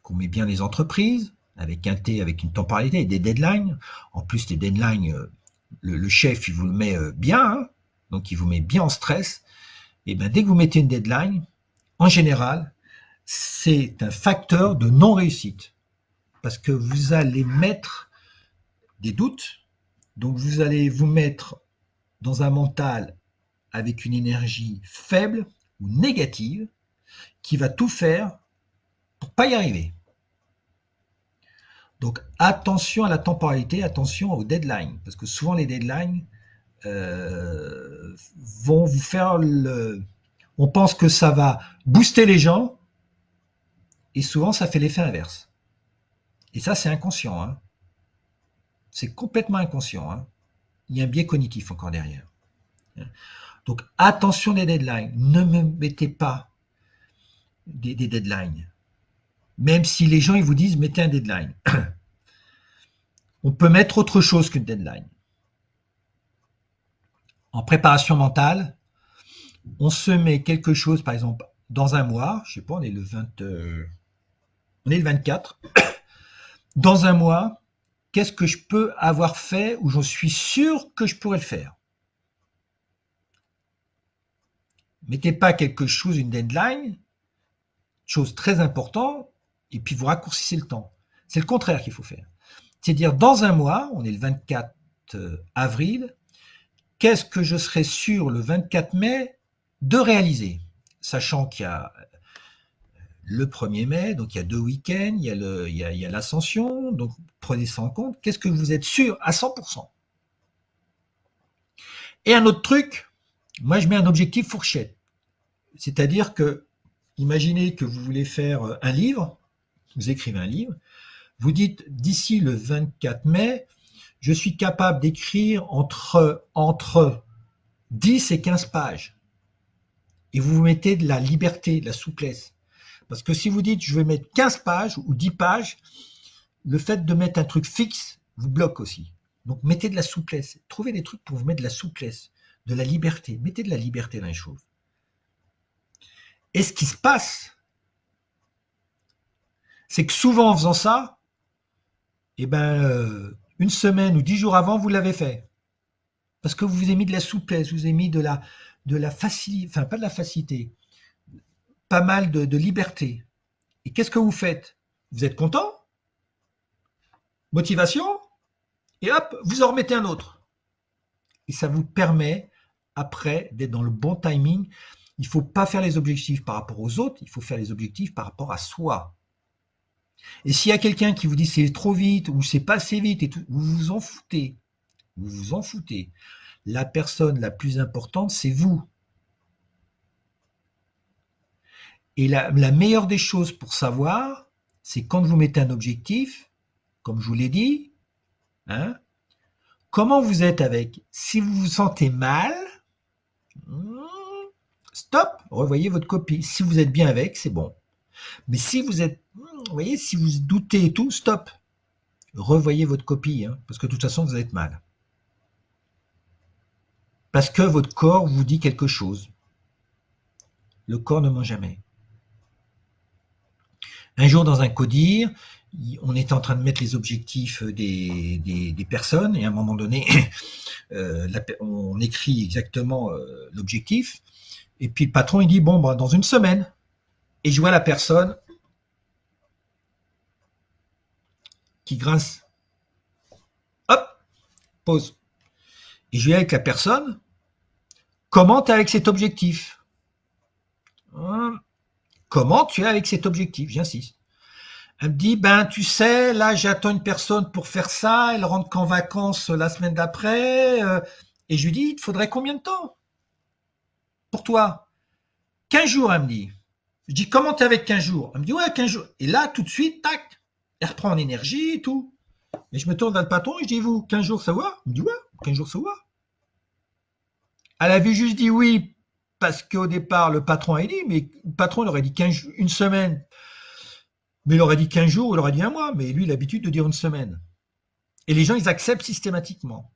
qu'on met bien les entreprises, avec un T, avec une temporalité et des deadlines, en plus les deadlines, le chef, il vous le met bien, hein, donc il vous met bien en stress, et bien dès que vous mettez une deadline, en général, c'est un facteur de non-réussite, parce que vous allez mettre des doutes, donc vous allez vous mettre dans un mental avec une énergie faible ou négative qui va tout faire pour pas y arriver. Donc attention à la temporalité, attention aux deadlines, parce que souvent les deadlines vont vous faire le... On pense que ça va booster les gens, et souvent ça fait l'effet inverse. Et ça c'est inconscient, hein. C'est complètement inconscient, hein. Il y a un biais cognitif encore derrière. Donc attention des deadlines, ne me mettez pas des deadlines. Même si les gens ils vous disent mettez un deadline. On peut mettre autre chose qu'une deadline. En préparation mentale, on se met quelque chose, par exemple, dans un mois, je sais pas, on est on est le 24. Dans un mois, qu'est-ce que je peux avoir fait où j'en suis sûr que je pourrais le faire? Mettez pas quelque chose, une deadline, chose très importante, et puis vous raccourcissez le temps. C'est le contraire qu'il faut faire. C'est-à-dire, dans un mois, on est le 24 avril, qu'est-ce que je serai sûr le 24 mai de réaliser? Sachant qu'il y a le 1er mai, donc il y a 2 week-ends, il y a l'ascension, donc prenez ça en compte. Qu'est-ce que vous êtes sûr à 100%? Et un autre truc, moi je mets un objectif fourchette. C'est-à-dire que, imaginez que vous voulez faire un livre, vous écrivez un livre, vous dites d'ici le 24 mai, je suis capable d'écrire entre 10 et 15 pages. Et vous vous mettez de la liberté, de la souplesse. Parce que si vous dites je vais mettre 15 pages ou 10 pages, le fait de mettre un truc fixe vous bloque aussi. Donc mettez de la souplesse. Trouvez des trucs pour vous mettre de la souplesse, de la liberté. Mettez de la liberté dans les choses. Et ce qui se passe, c'est que souvent en faisant ça, eh ben, une semaine ou 10 jours avant, vous l'avez fait. Parce que vous vous avez mis de la souplesse, vous avez mis de la facilité, enfin pas de la facilité, pas mal de liberté. Et qu'est-ce que vous faites? Vous êtes content? Motivation? Et hop, vous en remettez un autre. Et ça vous permet, après, d'être dans le bon timing. Il ne faut pas faire les objectifs par rapport aux autres, il faut faire les objectifs par rapport à soi. Et s'il y a quelqu'un qui vous dit c'est trop vite ou c'est pas assez vite, et tout, vous vous en foutez. Vous vous en foutez. La personne la plus importante, c'est vous. Et la meilleure des choses pour savoir, c'est quand vous mettez un objectif, comme je vous l'ai dit, hein, comment vous êtes avec. Si vous vous sentez mal, stop, revoyez votre copie. Si vous êtes bien avec, c'est bon. Mais si vous êtes, vous voyez, si vous doutez et tout, stop. Revoyez votre copie, hein, parce que de toute façon, vous allez être mal. Parce que votre corps vous dit quelque chose. Le corps ne ment jamais. Un jour, dans un codir, on était en train de mettre les objectifs des personnes, et à un moment donné, on écrit exactement l'objectif, et puis le patron, il dit, bon, bah, dans une semaine. Et je vois la personne qui grince. Pause. Et je vais avec la personne. Comment tu es avec cet objectif? Comment tu es avec cet objectif? J'insiste. Elle me dit, ben tu sais, là j'attends une personne pour faire ça, elle rentre qu'en vacances la semaine d'après. Et je lui dis, il te faudrait combien de temps pour toi? 15 jours, elle me dit. Je dis, comment t'es avec 15 jours? Elle me dit, ouais, 15 jours. Et là, tout de suite, tac, elle reprend en énergie et tout. Et je me tourne vers le patron et je dis, vous, 15 jours, ça va? Il me dit, ouais, 15 jours, ça va. Elle avait juste dit oui, parce qu'au départ, le patron a dit, mais le patron il aurait dit 15, une semaine, mais il aurait dit 15 jours, il aurait dit un mois, mais lui, il a l'habitude de dire une semaine. Et les gens, ils acceptent systématiquement.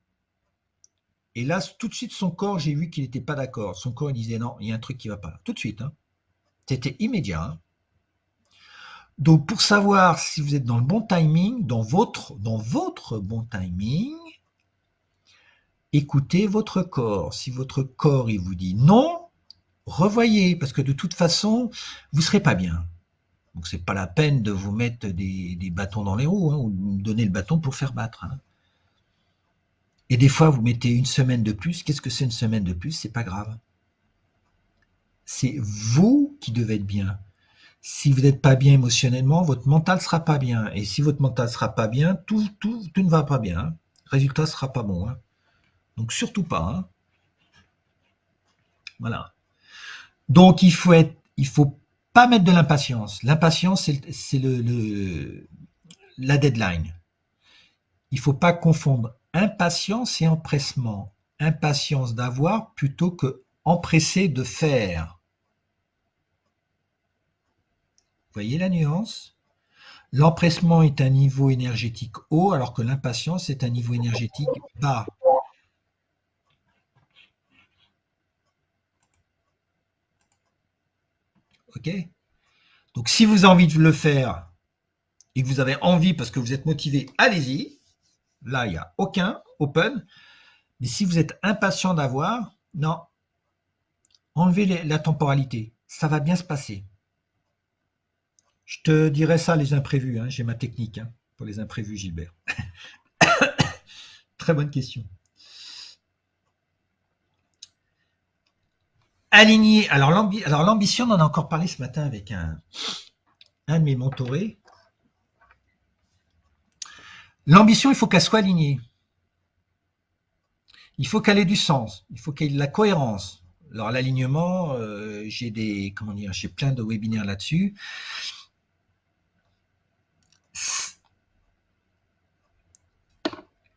Et là, tout de suite, son corps, j'ai vu qu'il n'était pas d'accord. Son corps, il disait non, il y a un truc qui ne va pas. Tout de suite. Hein. C'était immédiat. Hein. Donc, pour savoir si vous êtes dans le bon timing, dans votre bon timing, écoutez votre corps. Si votre corps, il vous dit non, revoyez, parce que de toute façon, vous ne serez pas bien. Donc, ce n'est pas la peine de vous mettre des bâtons dans les roues, hein, ou de donner le bâton pour faire battre. Hein. Et des fois, vous mettez une semaine de plus. Qu'est-ce que c'est une semaine de plus? C'est pas grave. C'est vous qui devez être bien. Si vous n'êtes pas bien émotionnellement, votre mental ne sera pas bien. Et si votre mental ne sera pas bien, tout ne va pas bien. Hein. Le résultat ne sera pas bon. Hein. Donc, surtout pas. Hein. Voilà. Donc, il faut pas mettre de l'impatience. L'impatience, c'est la deadline. Il ne faut pas confondre impatience et empressement. Impatience d'avoir plutôt que empressé de faire. Vous voyez la nuance? L'empressement est un niveau énergétique haut, alors que l'impatience est un niveau énergétique bas. Ok? Donc si vous avez envie de le faire et que vous avez envie parce que vous êtes motivé, allez-y. Là, il n'y a aucun open. Mais si vous êtes impatient d'avoir, non, enlevez la temporalité. Ça va bien se passer. Je te dirai ça, les imprévus. Hein. J'ai ma technique hein, pour les imprévus, Gilbert. Très bonne question. Aligné. Alors, l'ambition, on en a encore parlé ce matin avec un de mes mentorés. L'ambition, il faut qu'elle soit alignée. Il faut qu'elle ait du sens. Il faut qu'elle ait de la cohérence. Alors, l'alignement, j'ai plein de webinaires là-dessus.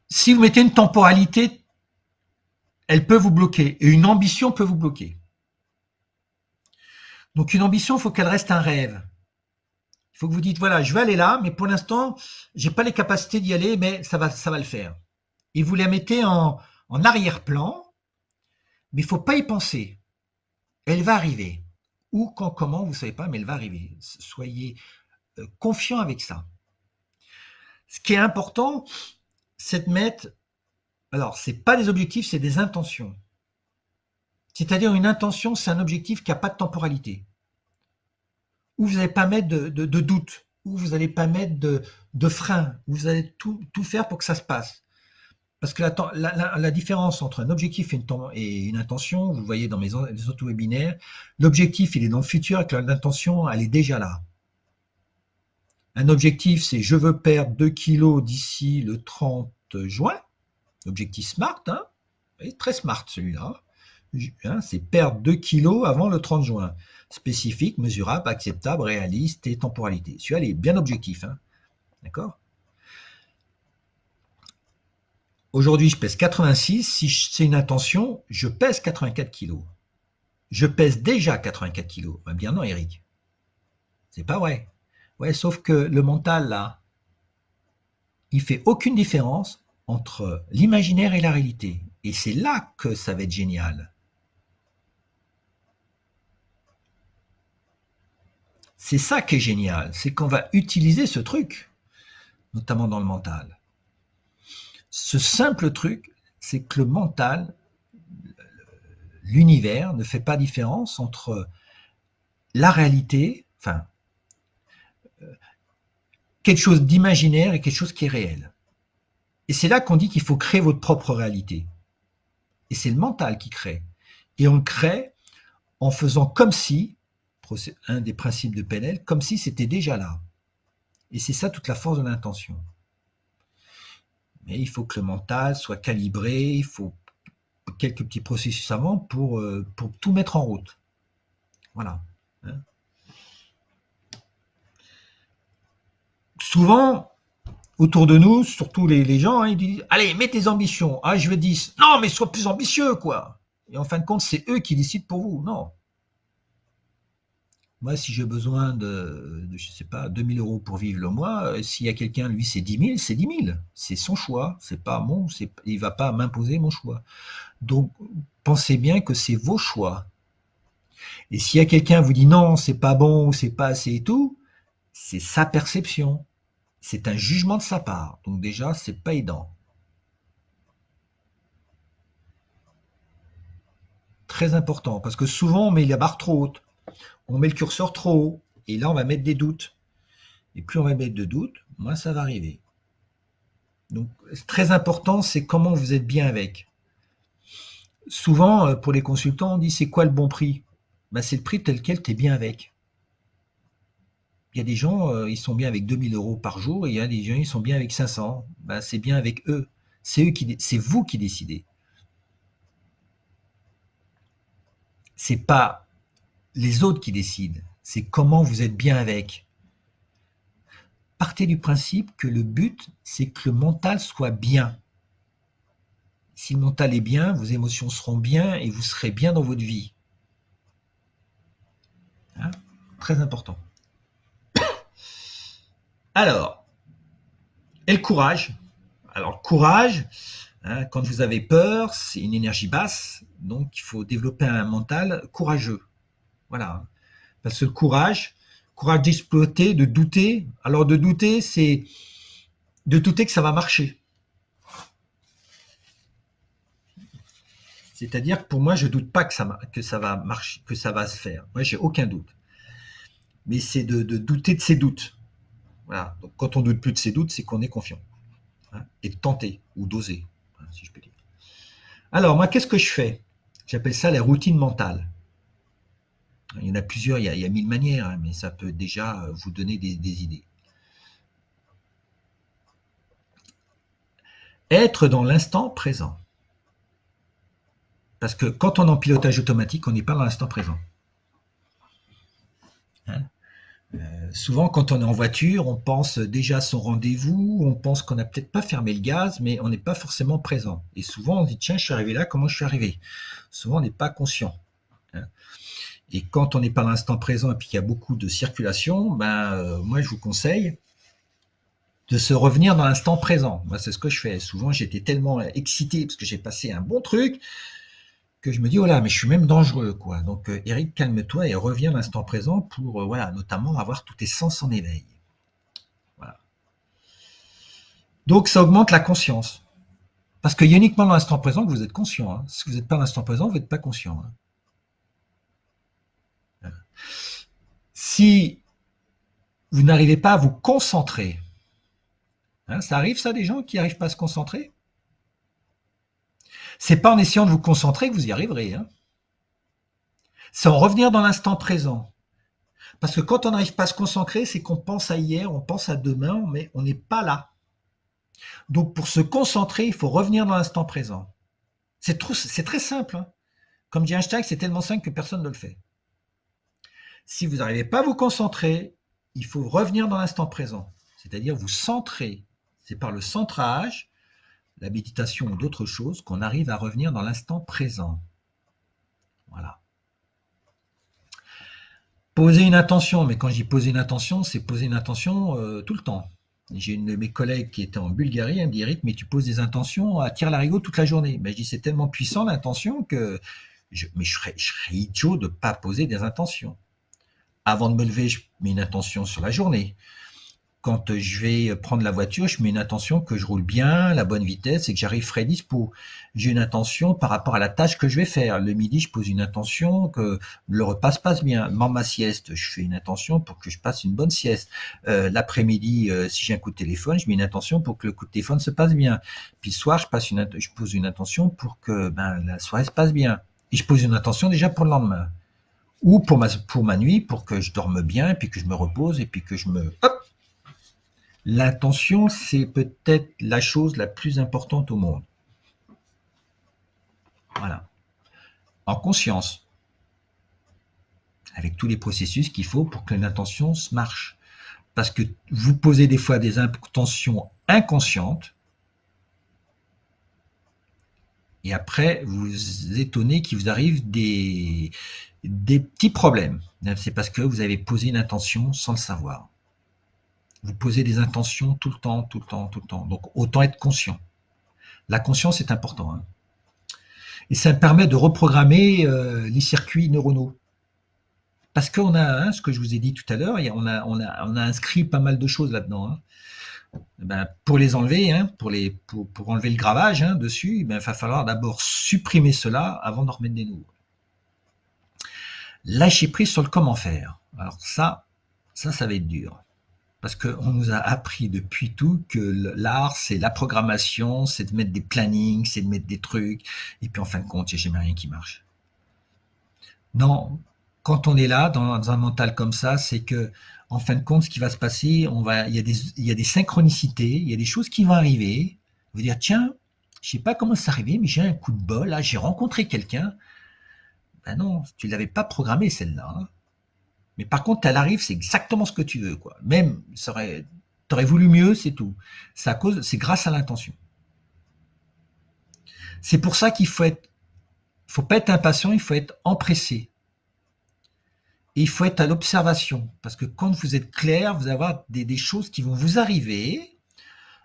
Si vous mettez une temporalité, elle peut vous bloquer. Et une ambition peut vous bloquer. Donc, une ambition, il faut qu'elle reste un rêve. Il faut que vous dites, voilà, je vais aller là, mais pour l'instant, je n'ai pas les capacités d'y aller, mais ça va le faire. Et vous la mettez en arrière-plan, mais il ne faut pas y penser. Elle va arriver. Ou quand, comment, vous ne savez pas, mais elle va arriver. Soyez confiant avec ça. Ce qui est important, c'est de mettre, alors, ce n'est pas des objectifs, c'est des intentions. C'est-à-dire une intention, c'est un objectif qui n'a pas de temporalité. Où vous n'allez pas mettre de doute, où vous n'allez pas mettre de frein, où vous allez tout faire pour que ça se passe. Parce que la différence entre un objectif et une intention, vous le voyez dans les autres webinaires, l'objectif, il est dans le futur, et que l'intention, elle est déjà là. Un objectif, c'est je veux perdre 2 kilos d'ici le 30 juin. Objectif SMART, hein, très smart celui-là. Hein, c'est perdre 2 kilos avant le 30 juin. Spécifique, mesurable, acceptable, réaliste et temporalité. Celui-là, il est bien objectif. Hein, d'accord? Aujourd'hui, je pèse 86. Si c'est une intention, je pèse 84 kilos. Je pèse déjà 84 kilos. On va me dire non, Eric. C'est pas vrai. Ouais, sauf que le mental, là, il fait aucune différence entre l'imaginaire et la réalité. Et c'est là que ça va être génial. C'est ça qui est génial. C'est qu'on va utiliser ce truc, notamment dans le mental. Ce simple truc, c'est que le mental, l'univers ne fait pas différence entre la réalité, enfin, quelque chose d'imaginaire et quelque chose qui est réel. Et c'est là qu'on dit qu'il faut créer votre propre réalité. Et c'est le mental qui crée. Et on le crée en faisant comme si, un des principes de PNL, comme si c'était déjà là. Et c'est ça toute la force de l'intention. Mais il faut que le mental soit calibré, il faut quelques petits processus avant pour tout mettre en route. Voilà. Souvent, autour de nous, surtout les gens, ils disent « Allez, mets tes ambitions. Ah, je veux 10. Non, mais sois plus ambitieux, quoi !» Et en fin de compte, c'est eux qui décident pour vous. Non. Moi, si j'ai besoin je sais pas, 2000 € pour vivre le mois, s'il y a quelqu'un, lui, c'est 10 000, c'est 10 000. C'est son choix. C'est pas mon, il va pas m'imposer mon choix. Donc, pensez bien que c'est vos choix. Et s'il y a quelqu'un qui vous dit non, c'est pas bon, ou c'est pas assez et tout, c'est sa perception. C'est un jugement de sa part. Donc déjà, c'est pas aidant. Très important, parce que souvent, on met la barre trop haute. On met le curseur trop haut. Et là, on va mettre des doutes. Et plus on va mettre de doutes, moins ça va arriver. Donc, très important, c'est comment vous êtes bien avec. Souvent, pour les consultants, on dit c'est quoi le bon prix? Ben, c'est le prix tel quel tu es bien avec. Il y a des gens, ils sont bien avec 2000 € par jour, et il y a des gens, ils sont bien avec 500. Ben, c'est bien avec eux. C'est vous qui décidez. C'est pas les autres qui décident. C'est comment vous êtes bien avec. Partez du principe que le but, c'est que le mental soit bien. Si le mental est bien, vos émotions seront bien et vous serez bien dans votre vie. Hein? Très important. Alors, et le courage. Alors, le courage, hein, quand vous avez peur, c'est une énergie basse, donc il faut développer un mental courageux. Voilà. Parce que le courage d'exploiter, de douter. Alors, de douter, c'est de douter que ça va marcher. C'est-à-dire que pour moi, je ne doute pas que ça va marcher, que ça va se faire. Moi, j'ai aucun doute. Mais c'est de douter de ses doutes. Voilà. Donc, quand on doute plus de ses doutes, c'est qu'on est confiant. Hein, et de tenter, ou d'oser, hein, si je peux dire. Alors, moi, qu'est-ce que je fais? J'appelle ça la routine mentale. Il y en a plusieurs, il y a 1000 manières, hein, mais ça peut déjà vous donner des idées. Être dans l'instant présent. Parce que quand on est en pilotage automatique, on n'est pas dans l'instant présent. Hein, souvent, quand on est en voiture, on pense déjà à son rendez-vous, on pense qu'on n'a peut-être pas fermé le gaz, mais on n'est pas forcément présent. Et souvent, on dit, tiens, je suis arrivé là, comment je suis arrivé? Souvent, on n'est pas conscient. Hein. Et quand on n'est pas dans l'instant présent et puis qu'il y a beaucoup de circulation, moi, je vous conseille de se revenir dans l'instant présent. Moi, c'est ce que je fais. Souvent, j'étais tellement excité parce que j'ai passé un bon truc que je me dis, oh là, mais je suis même dangereux, quoi. Donc, Eric, calme-toi et reviens à l'instant présent pour, voilà, notamment avoir tous tes sens en éveil. Voilà. Donc, ça augmente la conscience. Parce qu'il y a uniquement dans l'instant présent que vous êtes conscient. Hein. Si vous n'êtes pas dans l'instant présent, vous n'êtes pas conscient. Hein. Si vous n'arrivez pas à vous concentrer, hein, ça arrive ça des gens qui n'arrivent pas à se concentrer? C'est pas en essayant de vous concentrer que vous y arriverez. Hein. C'est en revenir dans l'instant présent. Parce que quand on n'arrive pas à se concentrer, c'est qu'on pense à hier, on pense à demain, mais on n'est pas là. Donc pour se concentrer, il faut revenir dans l'instant présent. C'est très simple. Hein. Comme dit Einstein, c'est tellement simple que personne ne le fait. Si vous n'arrivez pas à vous concentrer, il faut revenir dans l'instant présent. C'est-à-dire vous centrer. C'est par le centrage, la méditation ou d'autres choses, qu'on arrive à revenir dans l'instant présent. Voilà. Poser une intention, mais quand je dis poser une intention, c'est poser une intention tout le temps. J'ai une de mes collègues qui était en Bulgarie, elle me dit Eric, mais tu poses des intentions à tire-larigot toute la journée. Mais je dis c'est tellement puissant l'intention que je serais idiot de ne pas poser des intentions. Avant de me lever, je mets une intention sur la journée. quand je vais prendre la voiture, je mets une intention que je roule bien, la bonne vitesse et que j'arrive frais dispo. J'ai une intention par rapport à la tâche que je vais faire. Le midi, je pose une intention que le repas se passe bien. Dans ma sieste, je fais une intention pour que je passe une bonne sieste. L'après-midi, si j'ai un coup de téléphone, je mets une intention pour que le coup de téléphone se passe bien. Puis le soir, je pose une intention pour que la soirée se passe bien. Et je pose une intention déjà pour le lendemain. Ou pour ma nuit, pour que je dorme bien, et puis que je me repose, et puis que je me... Hop. L'intention, c'est peut-être la chose la plus importante au monde. Voilà. En conscience, avec tous les processus qu'il faut pour que l'intention se marche. Parce que vous posez des fois des intentions inconscientes, et après, vous étonnez qu'il vous arrive des petits problèmes. C'est parce que vous avez posé une intention sans le savoir. Vous posez des intentions tout le temps, tout le temps, tout le temps. Donc, autant être conscient. La conscience est important, hein. Et ça me permet de reprogrammer les circuits neuronaux. Parce qu'on a, hein, ce que je vous ai dit tout à l'heure, on a inscrit pas mal de choses là-dedans, hein. Pour les enlever, hein, pour enlever le gravage, hein, dessus, il va falloir d'abord supprimer cela avant d'en remettre des nouveaux. Lâcher prise sur le comment faire. Alors ça va être dur. Parce qu'on nous a appris depuis tout que l'art, c'est la programmation, c'est de mettre des plannings, c'est de mettre des trucs, et puis en fin de compte, il n'y a jamais rien qui marche. Non, quand on est là, dans un mental comme ça, c'est que, en fin de compte, ce qui va se passer, il y a des synchronicités, il y a des choses qui vont arriver. Vous dire, tiens, je sais pas comment c'est arrivé, mais j'ai un coup de bol, là, j'ai rencontré quelqu'un. Ben non, tu l'avais pas programmée, celle-là, hein. Mais par contre, elle arrive, c'est exactement ce que tu veux, quoi. Même, t'aurais voulu mieux, c'est tout. C'est grâce à l'intention. C'est pour ça faut pas être impatient, il faut être empressé. Et il faut être à l'observation, parce que quand vous êtes clair, vous allez avoir des choses qui vont vous arriver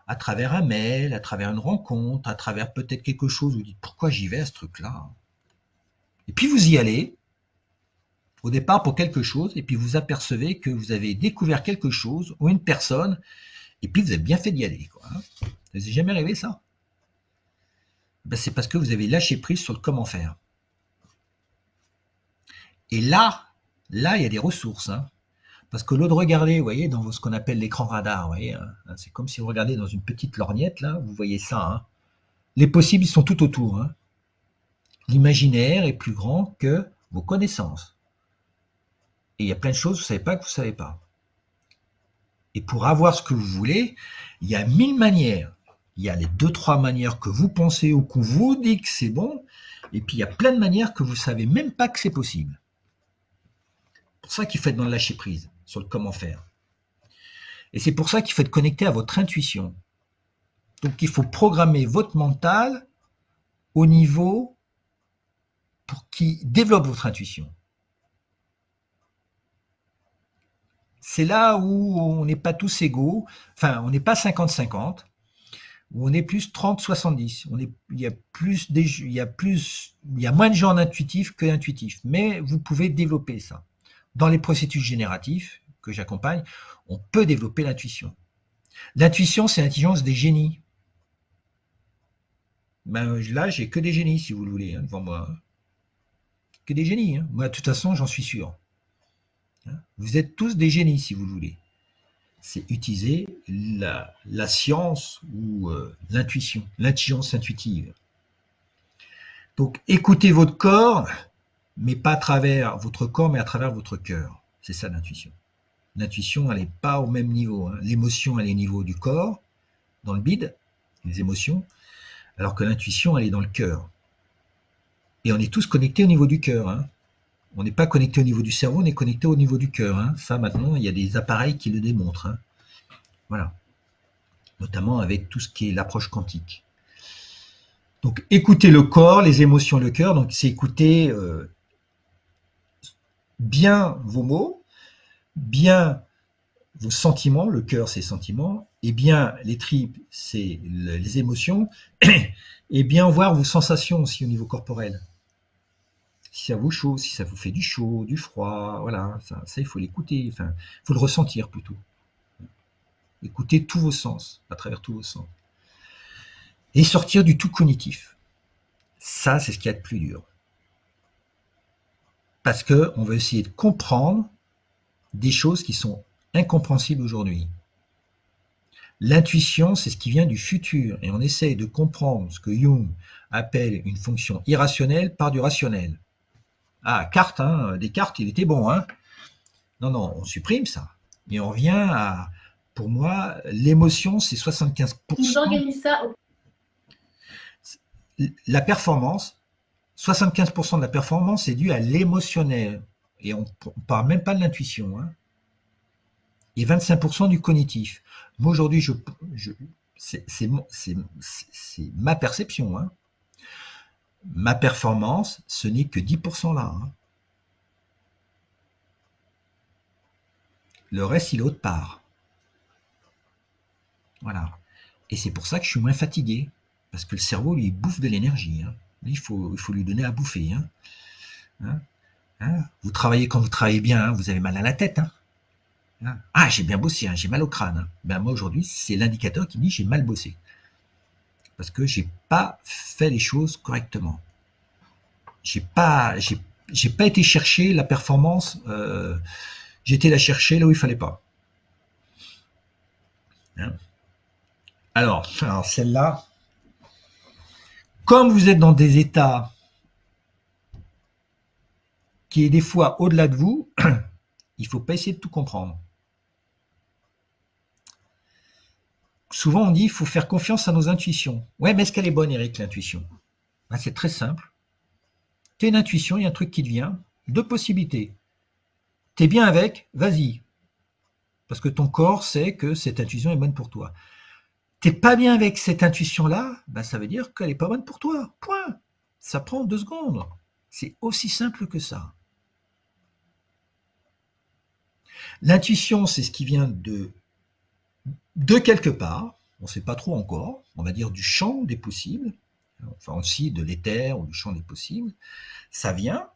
à travers un mail, à travers une rencontre, à travers peut-être quelque chose, vous dites pourquoi j'y vais à ce truc-là. Et puis vous y allez, au départ pour quelque chose, et puis vous apercevez que vous avez découvert quelque chose ou une personne, et puis vous avez bien fait d'y aller, quoi, hein. Ça vous est jamais arrivé ça? C'est parce que vous avez lâché prise sur le comment faire. Et là, il y a des ressources, hein. Parce que l'eau de regarder, vous voyez, dans ce qu'on appelle l'écran radar, vous voyez, hein, c'est comme si vous regardez dans une petite lorgnette, là, vous voyez ça, hein. Les possibles, ils sont tout autour, hein. L'imaginaire est plus grand que vos connaissances. Et il y a plein de choses que vous ne savez pas que vous ne savez pas. Et pour avoir ce que vous voulez, il y a 1000 manières. Il y a les 2-3 manières que vous pensez ou qu'on vous dit que c'est bon, et puis il y a plein de manières que vous ne savez même pas que c'est possible. C'est pour ça qu'il faut être dans le lâcher prise, sur le comment faire. Et c'est pour ça qu'il faut être connecté à votre intuition. Donc il faut programmer votre mental au niveau pour qu'il développe votre intuition. C'est là où on n'est pas tous égaux, enfin on n'est pas 50-50, où on est plus 30-70. Il y a moins de gens intuitifs que intuitifs, mais vous pouvez développer ça. Dans les processus génératifs que j'accompagne, on peut développer l'intuition. L'intuition, c'est l'intelligence des génies. Là, j'ai que des génies, si vous le voulez, hein, devant moi. Que des génies, hein. Moi, de toute façon, j'en suis sûr. Vous êtes tous des génies, si vous le voulez. C'est utiliser la science ou l'intuition, l'intelligence intuitive. Donc, écoutez votre corps, mais pas à travers votre corps, mais à travers votre cœur. C'est ça l'intuition. L'intuition, elle n'est pas au même niveau, hein. L'émotion, elle est au niveau du corps, dans le bide, les émotions, alors que l'intuition, elle est dans le cœur. Et on est tous connectés au niveau du cœur, hein. On n'est pas connecté au niveau du cerveau, on est connecté au niveau du cœur, hein. Ça, maintenant, il y a des appareils qui le démontrent, hein. Voilà. Notamment avec tout ce qui est l'approche quantique. Donc, écouter le corps, les émotions, le cœur. Donc, c'est écouter bien vos mots, bien vos sentiments. Le cœur, c'est sentiments. Et bien, les tripes, c'est les émotions. Et bien voir vos sensations aussi au niveau corporel. Si ça vous chaud, si ça vous fait du chaud, du froid, voilà, ça il faut l'écouter, enfin, il faut le ressentir plutôt. Écouter tous vos sens, à travers tous vos sens. Et sortir du tout cognitif. Ça, c'est ce qu'il y a de plus dur. Parce qu'on va essayer de comprendre des choses qui sont incompréhensibles aujourd'hui. L'intuition, c'est ce qui vient du futur, et on essaye de comprendre ce que Jung appelle une fonction irrationnelle par du rationnel. Ah, Descartes, hein, Descartes, il était bon, hein. Non, non, on supprime ça. Et on revient à, pour moi, l'émotion, c'est 75%. Ils organisent ça. La performance, 75% de la performance est due à l'émotionnel. Et on ne parle même pas de l'intuition. Hein. Et 25% du cognitif. Moi, aujourd'hui, c'est ma perception. Hein. Ma performance, ce n'est que 10% là. Hein. Le reste, il est autre part. Voilà. Et c'est pour ça que je suis moins fatigué. Parce que le cerveau, lui, il bouffe de l'énergie. Hein. Il faut lui donner à bouffer. Hein. Hein, hein. Vous travaillez quand vous travaillez bien, hein, vous avez mal à la tête. Hein. Hein. Ah, j'ai bien bossé, hein, j'ai mal au crâne. Hein. Ben, moi, aujourd'hui, c'est l'indicateur qui me dit j'ai mal bossé. Parce que j'ai pas fait les choses correctement. J'ai pas été chercher la performance. J'ai été la chercher là où il fallait pas. Hein. Alors celle-là, comme vous êtes dans des états qui est des fois au-delà de vous, il ne faut pas essayer de tout comprendre. Souvent on dit qu'il faut faire confiance à nos intuitions. Ouais, mais est-ce qu'elle est bonne, Eric, l'intuition? Ben, c'est très simple. Tu as une intuition, il y a un truc qui te vient, deux possibilités. Tu es bien avec, vas-y. Parce que ton corps sait que cette intuition est bonne pour toi. Tu n'es pas bien avec cette intuition-là, ben ça veut dire qu'elle n'est pas bonne pour toi. Point. Ça prend 2 secondes. C'est aussi simple que ça. L'intuition, c'est ce qui vient de quelque part, on ne sait pas trop encore, on va dire du champ des possibles, enfin aussi de l'éther ou du champ des possibles. Ça vient,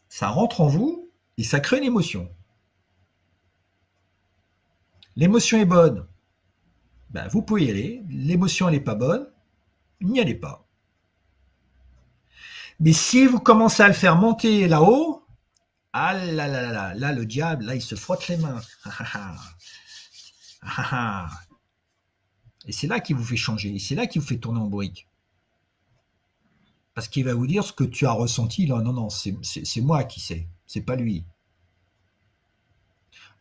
ça rentre en vous et ça crée une émotion. L'émotion est bonne, ben vous pouvez y aller. L'émotion elle n'est pas bonne, n'y allez pas. Mais si vous commencez à le faire monter là-haut, ah là là là là, là le diable, là il se frotte les mains. Et c'est là qu'il vous fait changer, et c'est là qu'il vous fait tourner en bourrique. Parce qu'il va vous dire ce que tu as ressenti là, non, non, c'est moi qui sais, c'est pas lui.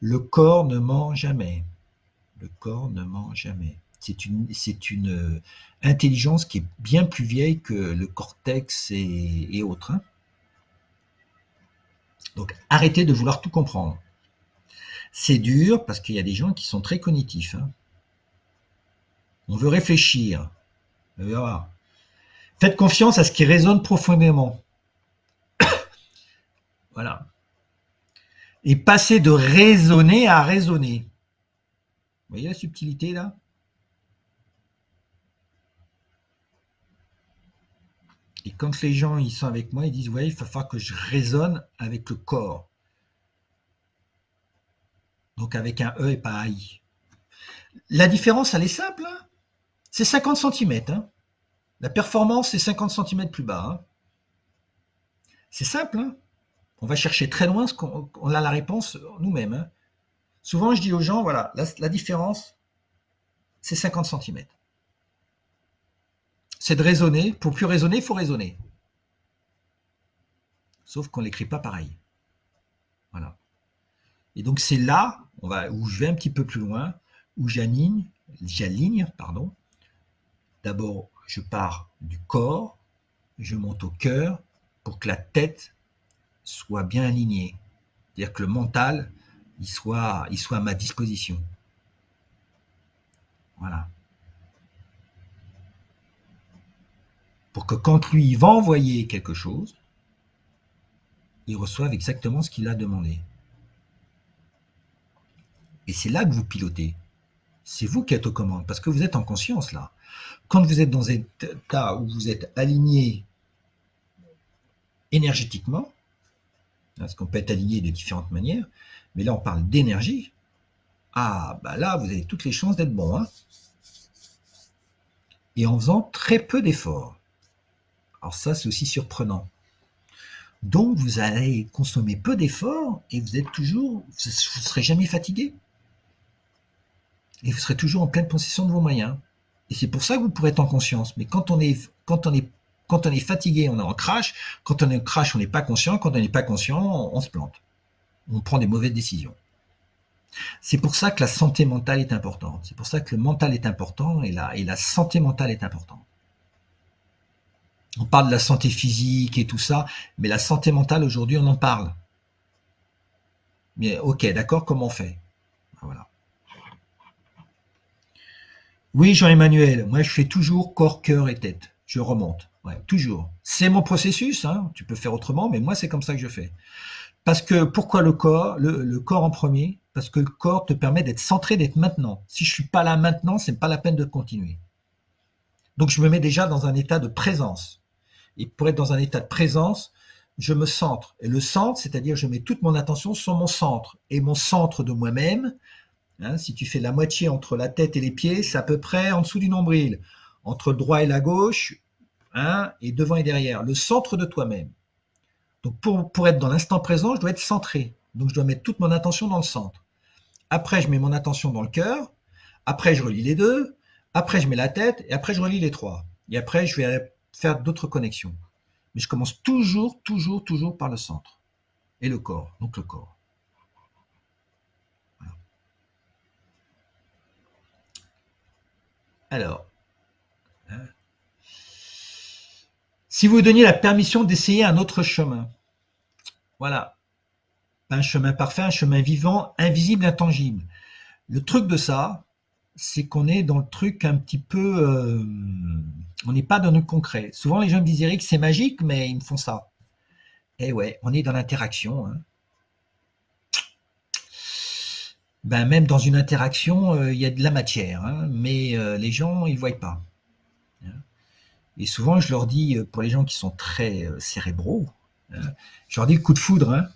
Le corps ne ment jamais. Le corps ne ment jamais. C'est une intelligence qui est bien plus vieille que le cortex et autres. Hein. Donc arrêtez de vouloir tout comprendre. C'est dur parce qu'il y a des gens qui sont très cognitifs. Hein. On veut réfléchir. Voilà. Faites confiance à ce qui résonne profondément. Voilà. Et passez de raisonner à raisonner. Vous voyez la subtilité là? Et quand les gens ils sont avec moi, ils disent ouais, il va falloir que je raisonne avec le corps. Donc avec un E et pas un I. La différence, elle est simple. Hein, c'est 50 cm. Hein. La performance, c'est 50 cm plus bas. Hein. C'est simple. Hein. On va chercher très loin, on a la réponse nous-mêmes. Hein. Souvent, je dis aux gens, voilà, la différence, c'est 50 cm. C'est de raisonner. Pour plus raisonner, il faut raisonner. Sauf qu'on ne l'écrit pas pareil. Voilà. Et donc, c'est là où je vais un petit peu plus loin, où j'aligne. D'abord, je pars du corps, je monte au cœur pour que la tête soit bien alignée. C'est-à-dire que le mental, il soit à ma disposition. Voilà. Pour que quand lui, il va envoyer quelque chose, il reçoive exactement ce qu'il a demandé. Et c'est là que vous pilotez. C'est vous qui êtes aux commandes, parce que vous êtes en conscience là. Quand vous êtes dans un état où vous êtes aligné énergétiquement, parce qu'on peut être aligné de différentes manières, mais là on parle d'énergie, ah, bah là, vous avez toutes les chances d'être bon, hein. Et en faisant très peu d'efforts. Alors ça, c'est aussi surprenant. Donc, vous allez consommer peu d'efforts et vous êtes toujours, vous ne serez jamais fatigué. Et vous serez toujours en pleine possession de vos moyens. Et c'est pour ça que vous pourrez être en conscience. Mais quand on est fatigué, on est en crash. Quand on est en crash, on n'est pas conscient. Quand on n'est pas conscient, on se plante. On prend des mauvaises décisions. C'est pour ça que la santé mentale est importante. C'est pour ça que le mental est important et la santé mentale est importante. On parle de la santé physique et tout ça, mais la santé mentale, aujourd'hui, on en parle. Mais ok, d'accord, comment on fait? Voilà. Oui, Jean-Emmanuel, moi je fais toujours corps, cœur et tête. Je remonte, ouais, toujours. C'est mon processus, hein. Tu peux faire autrement, mais moi c'est comme ça que je fais. Parce que pourquoi le corps, le corps en premier? Parce que le corps te permet d'être centré, d'être maintenant. Si je suis pas là maintenant, c'est pas la peine de continuer. Donc je me mets déjà dans un état de présence. Et pour être dans un état de présence, je me centre. Et le centre, c'est-à-dire je mets toute mon attention sur mon centre. Et mon centre de moi-même, hein, si tu fais la moitié entre la tête et les pieds, c'est à peu près en dessous du nombril. Entre le droit et la gauche, hein, et devant et derrière. Le centre de toi-même. Donc pour être dans l'instant présent, je dois être centré. Donc je dois mettre toute mon attention dans le centre. Après, je mets mon attention dans le cœur. Après, je relie les deux. Après, je mets la tête. Et après, je relie les trois. Et après, je vais faire d'autres connexions. Mais je commence toujours, toujours, toujours par le centre. Et le corps. Donc le corps. Voilà. Alors, hein, si vous donniez la permission d'essayer un autre chemin, voilà, un chemin parfait, un chemin vivant, invisible, intangible. Le truc de ça, c'est qu'on est dans le truc un petit peu, on n'est pas dans le concret. Souvent les gens me disent Eric, c'est magique, mais ils me font ça. Eh ouais, on est dans l'interaction, hein. Ben, même dans une interaction, il y a de la matière, hein, mais les gens, ils ne voient pas, hein. Et souvent, je leur dis, pour les gens qui sont très cérébraux, hein, je leur dis le coup de foudre, hein,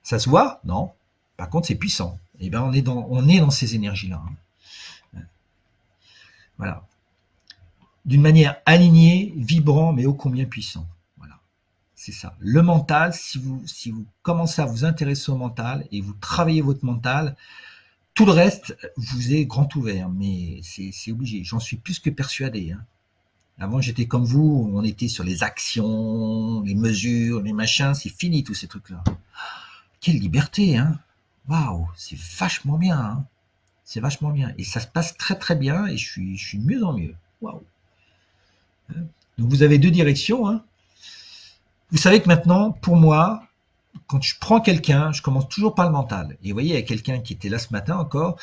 ça se voit? Non. Par contre, c'est puissant. Et ben, on est dans ces énergies-là, hein. Voilà. D'une manière alignée, vibrant, mais ô combien puissant. Voilà. C'est ça. Le mental, si vous commencez à vous intéresser au mental et vous travaillez votre mental, tout le reste vous est grand ouvert. Mais c'est obligé. J'en suis plus que persuadé, hein. Avant, j'étais comme vous, on était sur les actions, les mesures, les machins, c'est fini tous ces trucs-là. Quelle liberté, hein. Waouh, c'est vachement bien, hein. C'est vachement bien. Et ça se passe très très bien et je suis de mieux en mieux. Waouh. Donc vous avez deux directions, hein. Vous savez que maintenant, pour moi, quand je prends quelqu'un, je commence toujours par le mental. Et vous voyez, il y a quelqu'un qui était là ce matin encore,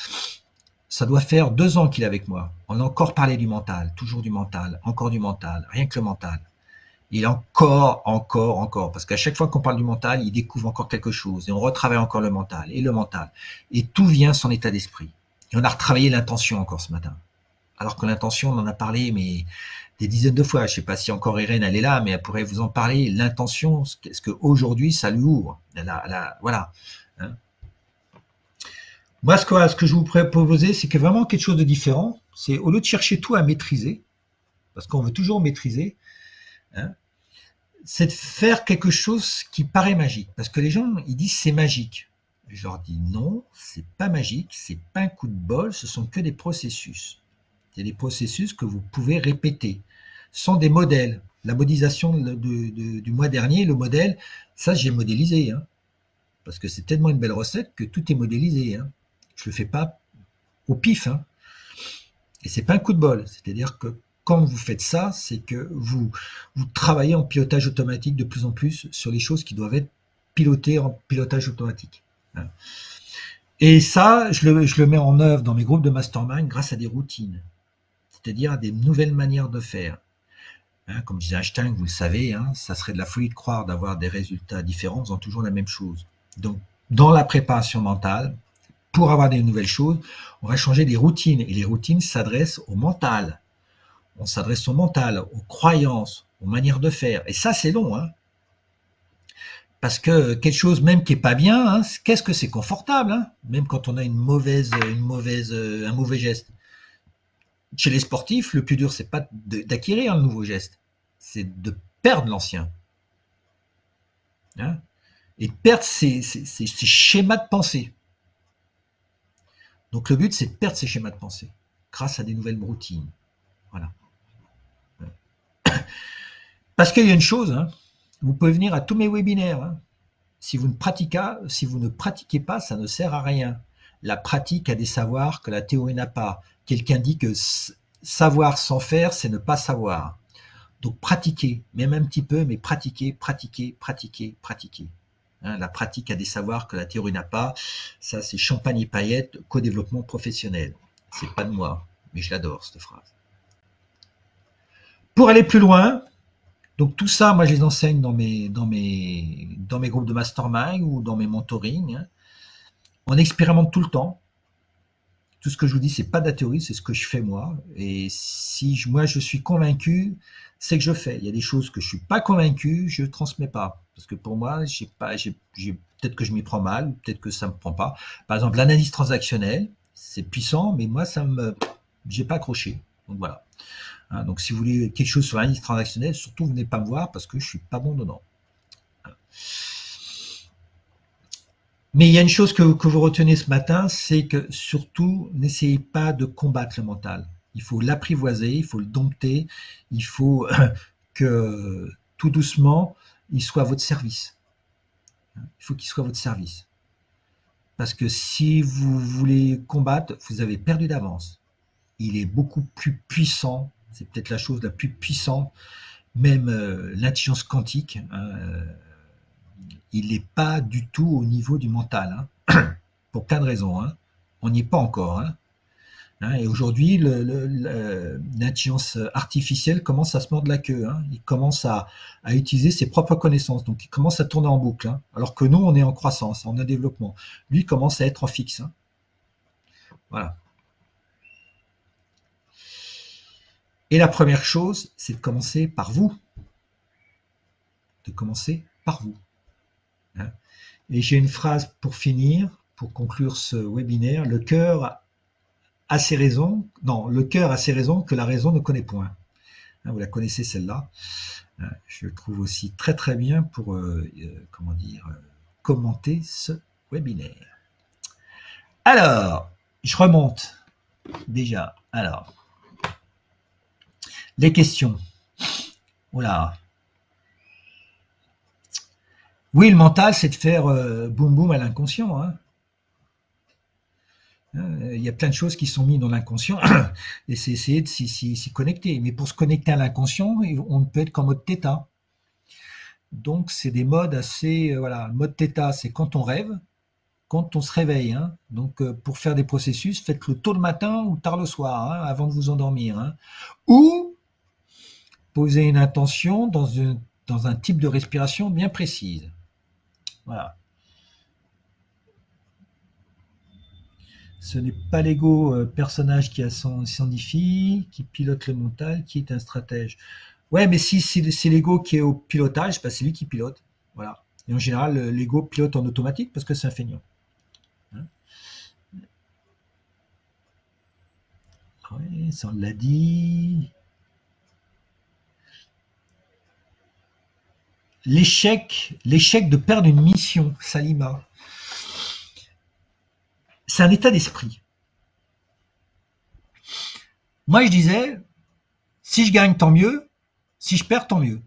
ça doit faire 2 ans qu'il est avec moi. On a encore parlé du mental, toujours du mental, encore du mental, rien que le mental. Il encore, parce qu'à chaque fois qu'on parle du mental, il découvre encore quelque chose, et on retravaille encore le mental, et le mental. Et tout vient son état d'esprit. Et on a retravaillé l'intention encore ce matin. Alors que l'intention, on en a parlé, mais des dizaines de fois. Je ne sais pas si encore Irène, elle est là, mais elle pourrait vous en parler. L'intention, ce qu'aujourd'hui, ça lui ouvre. Voilà, hein. Moi, ce que je vous proposer, c'est que vraiment quelque chose de différent. C'est au lieu de chercher tout à maîtriser, parce qu'on veut toujours maîtriser, hein, c'est de faire quelque chose qui paraît magique. Parce que les gens, ils disent c'est magique. Je leur dis non, c'est pas magique, c'est pas un coup de bol, ce sont que des processus. C'est des processus que vous pouvez répéter. Ce sont des modèles. La modélisation du mois dernier, le modèle, ça j'ai modélisé, hein, parce que c'est tellement une belle recette que tout est modélisé, hein. Je le fais pas au pif, hein. Et c'est pas un coup de bol. C'est-à-dire que quand vous faites ça, c'est que vous travaillez en pilotage automatique de plus en plus sur les choses qui doivent être pilotées en pilotage automatique, hein. Et ça, je le mets en œuvre dans mes groupes de mastermind grâce à des routines, c'est-à-dire à des nouvelles manières de faire. Hein, comme disait Einstein, vous le savez, hein, ça serait de la folie de croire d'avoir des résultats différents en faisant toujours la même chose. Donc, dans la préparation mentale, pour avoir des nouvelles choses, on va changer des routines. Et les routines s'adressent au mental. On s'adresse au mental, aux croyances, aux manières de faire. Et ça, c'est long, hein. Parce que quelque chose même qui est pas bien, hein, qu'est-ce que c'est confortable, hein, même quand on a un mauvais geste. Chez les sportifs, le plus dur, c'est pas d'acquérir le nouveau geste, c'est de perdre l'ancien. Hein, et de perdre ces schémas de pensée. Donc le but, c'est de perdre ces schémas de pensée grâce à des nouvelles routines. Voilà. Parce qu'il y a une chose, hein, vous pouvez venir à tous mes webinaires. Hein. Si vous ne pratiquez pas, ça ne sert à rien. La pratique a des savoirs que la théorie n'a pas. Quelqu'un dit que savoir sans faire, c'est ne pas savoir. Donc pratiquez, même un petit peu, mais pratiquez, pratiquez, pratiquez, pratiquez. Hein, la pratique a des savoirs que la théorie n'a pas. Ça, c'est champagne et paillettes, co-développement professionnel. C'est pas de moi, mais je l'adore, cette phrase. Pour aller plus loin, donc tout ça, moi, je les enseigne dans mes groupes de mastermind ou dans mes mentorings. Hein. On expérimente tout le temps. Tout ce que je vous dis, c'est pas de la théorie, c'est ce que je fais moi. Et si moi je suis convaincu, c'est que je fais. Il y a des choses que je suis pas convaincu, je transmets pas. Parce que pour moi, peut-être que je m'y prends mal, peut-être que ça me prend pas. Par exemple, l'analyse transactionnelle, c'est puissant, mais moi, j'ai pas accroché. Donc voilà. Hein, donc si vous voulez quelque chose sur l'analyse transactionnelle, surtout venez pas me voir parce que je suis pas bon dedans. Mais il y a une chose que vous retenez ce matin, c'est que surtout, n'essayez pas de combattre le mental. Il faut l'apprivoiser, il faut le dompter, il faut que tout doucement, il soit à votre service. Il faut qu'il soit à votre service. Parce que si vous voulez combattre, vous avez perdu d'avance. Il est beaucoup plus puissant, c'est peut-être la chose la plus puissante, même l'intelligence quantique, il n'est pas du tout au niveau du mental, hein, pour plein de raisons. Hein. On n'y est pas encore. Hein. Hein, et aujourd'hui, l'intelligence artificielle commence à se mordre la queue. Hein. Il commence à utiliser ses propres connaissances. Donc, il commence à tourner en boucle. Hein. Alors que nous, on est en croissance, on est en développement. Lui, il commence à être en fixe. Hein. Voilà. Et la première chose, c'est de commencer par vous. De commencer par vous. Hein. Et j'ai une phrase pour finir, pour conclure ce webinaire. Le cœur a ses raisons. Non, le cœur a ses raisons que la raison ne connaît point. Hein, vous la connaissez celle-là. Je trouve aussi très très bien pour commenter ce webinaire. Alors, je remonte déjà. Alors, les questions. Voilà. Oui, le mental, c'est de faire boum boum à l'inconscient. Hein. Il y a plein de choses qui sont mises dans l'inconscient et c'est essayer de s'y connecter. Mais pour se connecter à l'inconscient, on ne peut être qu'en mode θ. Donc, c'est des modes assez... voilà, le mode θ, c'est quand on rêve, quand on se réveille. Hein. Donc, pour faire des processus, faites-le tôt le matin ou tard le soir, hein, avant de vous endormir. Hein. Ou posez une intention dans un type de respiration bien précise. Voilà. Ce n'est pas l'ego personnage qui s'identifie, qui pilote le mental, qui est un stratège. Ouais, mais si c'est l'ego qui est au pilotage, bah, c'est lui qui pilote. Voilà. Et en général, l'ego pilote en automatique parce que c'est un feignant. Hein. Ouais, ça on l'a dit. L'échec de perdre une mission, Salima, c'est un état d'esprit. Moi, je disais, si je gagne, tant mieux. Si je perds, tant mieux.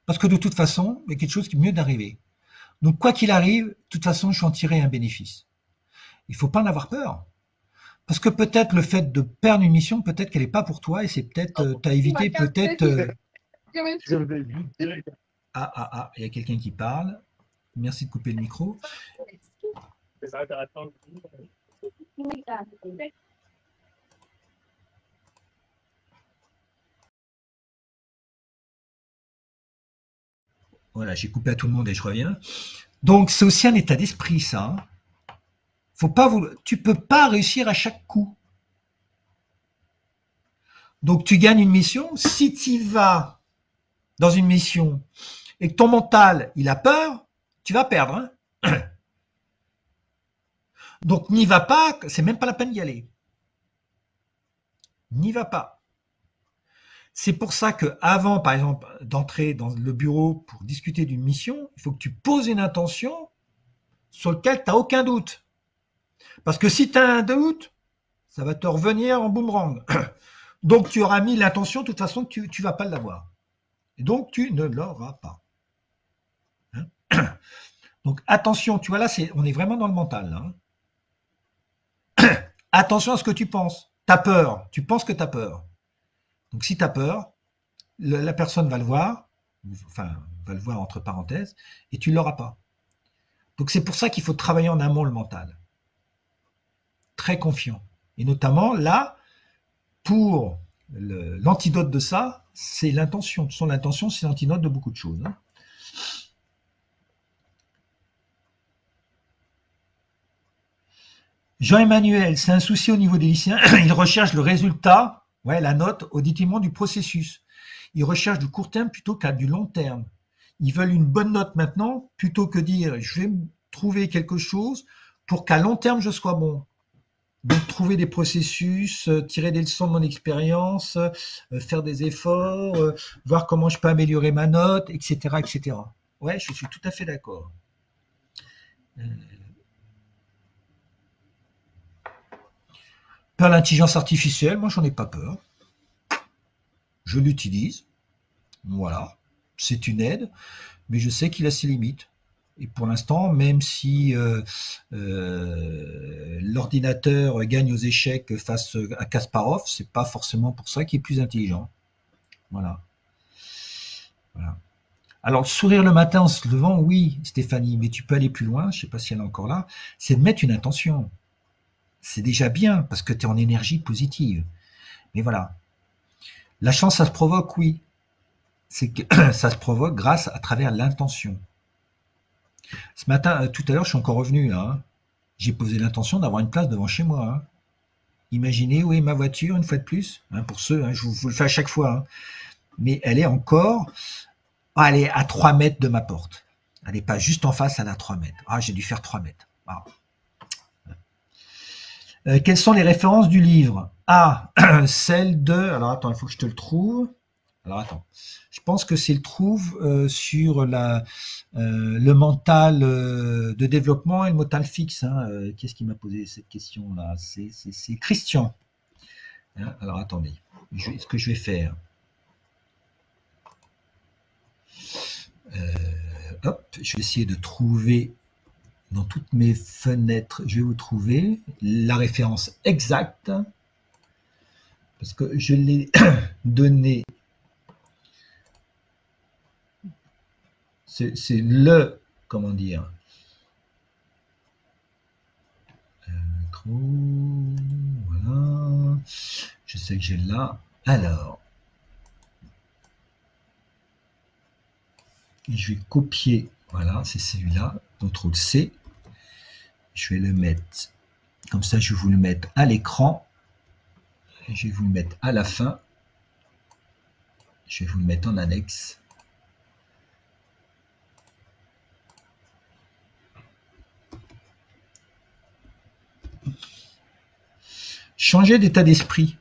Parce que de toute façon, il y a quelque chose qui est mieux d'arriver. Donc, quoi qu'il arrive, de toute façon, je vais en tirer un bénéfice. Il ne faut pas en avoir peur. Parce que peut-être le fait de perdre une mission, peut-être qu'elle n'est pas pour toi et c'est peut-être, tu as évité peut-être... il y a quelqu'un qui parle. Merci de couper le micro. Voilà, j'ai coupé à tout le monde et je reviens. Donc, c'est aussi un état d'esprit, ça. Faut pas tu peux pas réussir à chaque coup. Donc, tu gagnes une mission. Si tu vas dans une mission et que ton mental, il a peur, tu vas perdre. Hein. Donc n'y va pas, c'est même pas la peine d'y aller. N'y va pas. C'est pour ça que avant, par exemple, d'entrer dans le bureau pour discuter d'une mission, il faut que tu poses une intention sur laquelle tu n'as aucun doute. Parce que si tu as un doute, ça va te revenir en boomerang. Donc tu auras mis l'intention de toute façon que tu ne vas pas l'avoir. Et donc tu ne l'auras pas. Hein. Donc attention, tu vois là, on est vraiment dans le mental. Là, hein. Attention à ce que tu penses. Tu as peur, tu penses que tu as peur. Donc si tu as peur, la personne va le voir, enfin va le voir entre parenthèses, et tu ne l'auras pas. Donc c'est pour ça qu'il faut travailler en amont le mental. Très confiant. Et notamment là, pour l'antidote de ça, c'est l'intention. L'intention, c'est l'antidote de beaucoup de choses. Hein. Jean-Emmanuel, c'est un souci au niveau des lycéens. Ils recherchent le résultat, ouais, la note, au détriment du processus. Ils recherchent du court terme plutôt qu'à du long terme. Ils veulent une bonne note maintenant, plutôt que dire je vais trouver quelque chose pour qu'à long terme je sois bon. Donc trouver des processus, tirer des leçons de mon expérience, faire des efforts, voir comment je peux améliorer ma note, etc., etc. Ouais, je suis tout à fait d'accord. Peur de l'intelligence artificielle, moi j'en ai pas peur. Je l'utilise, voilà. C'est une aide, mais je sais qu'il a ses limites. Et pour l'instant, même si l'ordinateur gagne aux échecs face à Kasparov, c'est pas forcément pour ça qu'il est plus intelligent. Voilà. Voilà. Alors, sourire le matin en se levant, oui, Stéphanie, mais tu peux aller plus loin, je ne sais pas si elle est encore là, c'est de mettre une intention. C'est déjà bien, parce que tu es en énergie positive. Mais voilà. La chance, ça se provoque, oui. C'est que ça se provoque grâce à travers l'intention. Ce matin, tout à l'heure, je suis encore revenu là. Hein. J'ai posé l'intention d'avoir une place devant chez moi. Hein. Imaginez où est ma voiture, une fois de plus. Hein, pour ceux, hein, je vous le fais à chaque fois. Hein. Mais elle est encore, elle est à 3 mètres de ma porte. Elle n'est pas juste en face, elle est à 3 mètres. Ah, j'ai dû faire 3 mètres. Ah. Quelles sont les références du livre? Ah, celle de... Alors attends, il faut que je te le trouve. Alors attends, je pense que c'est le trouve sur le mental de développement et le mental fixe. Hein. Qu'est-ce qui m'a posé cette question-là? C'est Christian. Hein. Alors attendez, ce que je vais faire. Hop, je vais essayer de trouver dans toutes mes fenêtres, je vais vous trouver la référence exacte parce que je l'ai donné. C'est le, comment dire, voilà, je sais que j'ai là. Alors, je vais copier, voilà, c'est celui-là, CTRL-C. Je vais le mettre, comme ça je vais vous le mettre à l'écran. Je vais vous le mettre à la fin. Je vais vous le mettre en annexe. Changer d'état d'esprit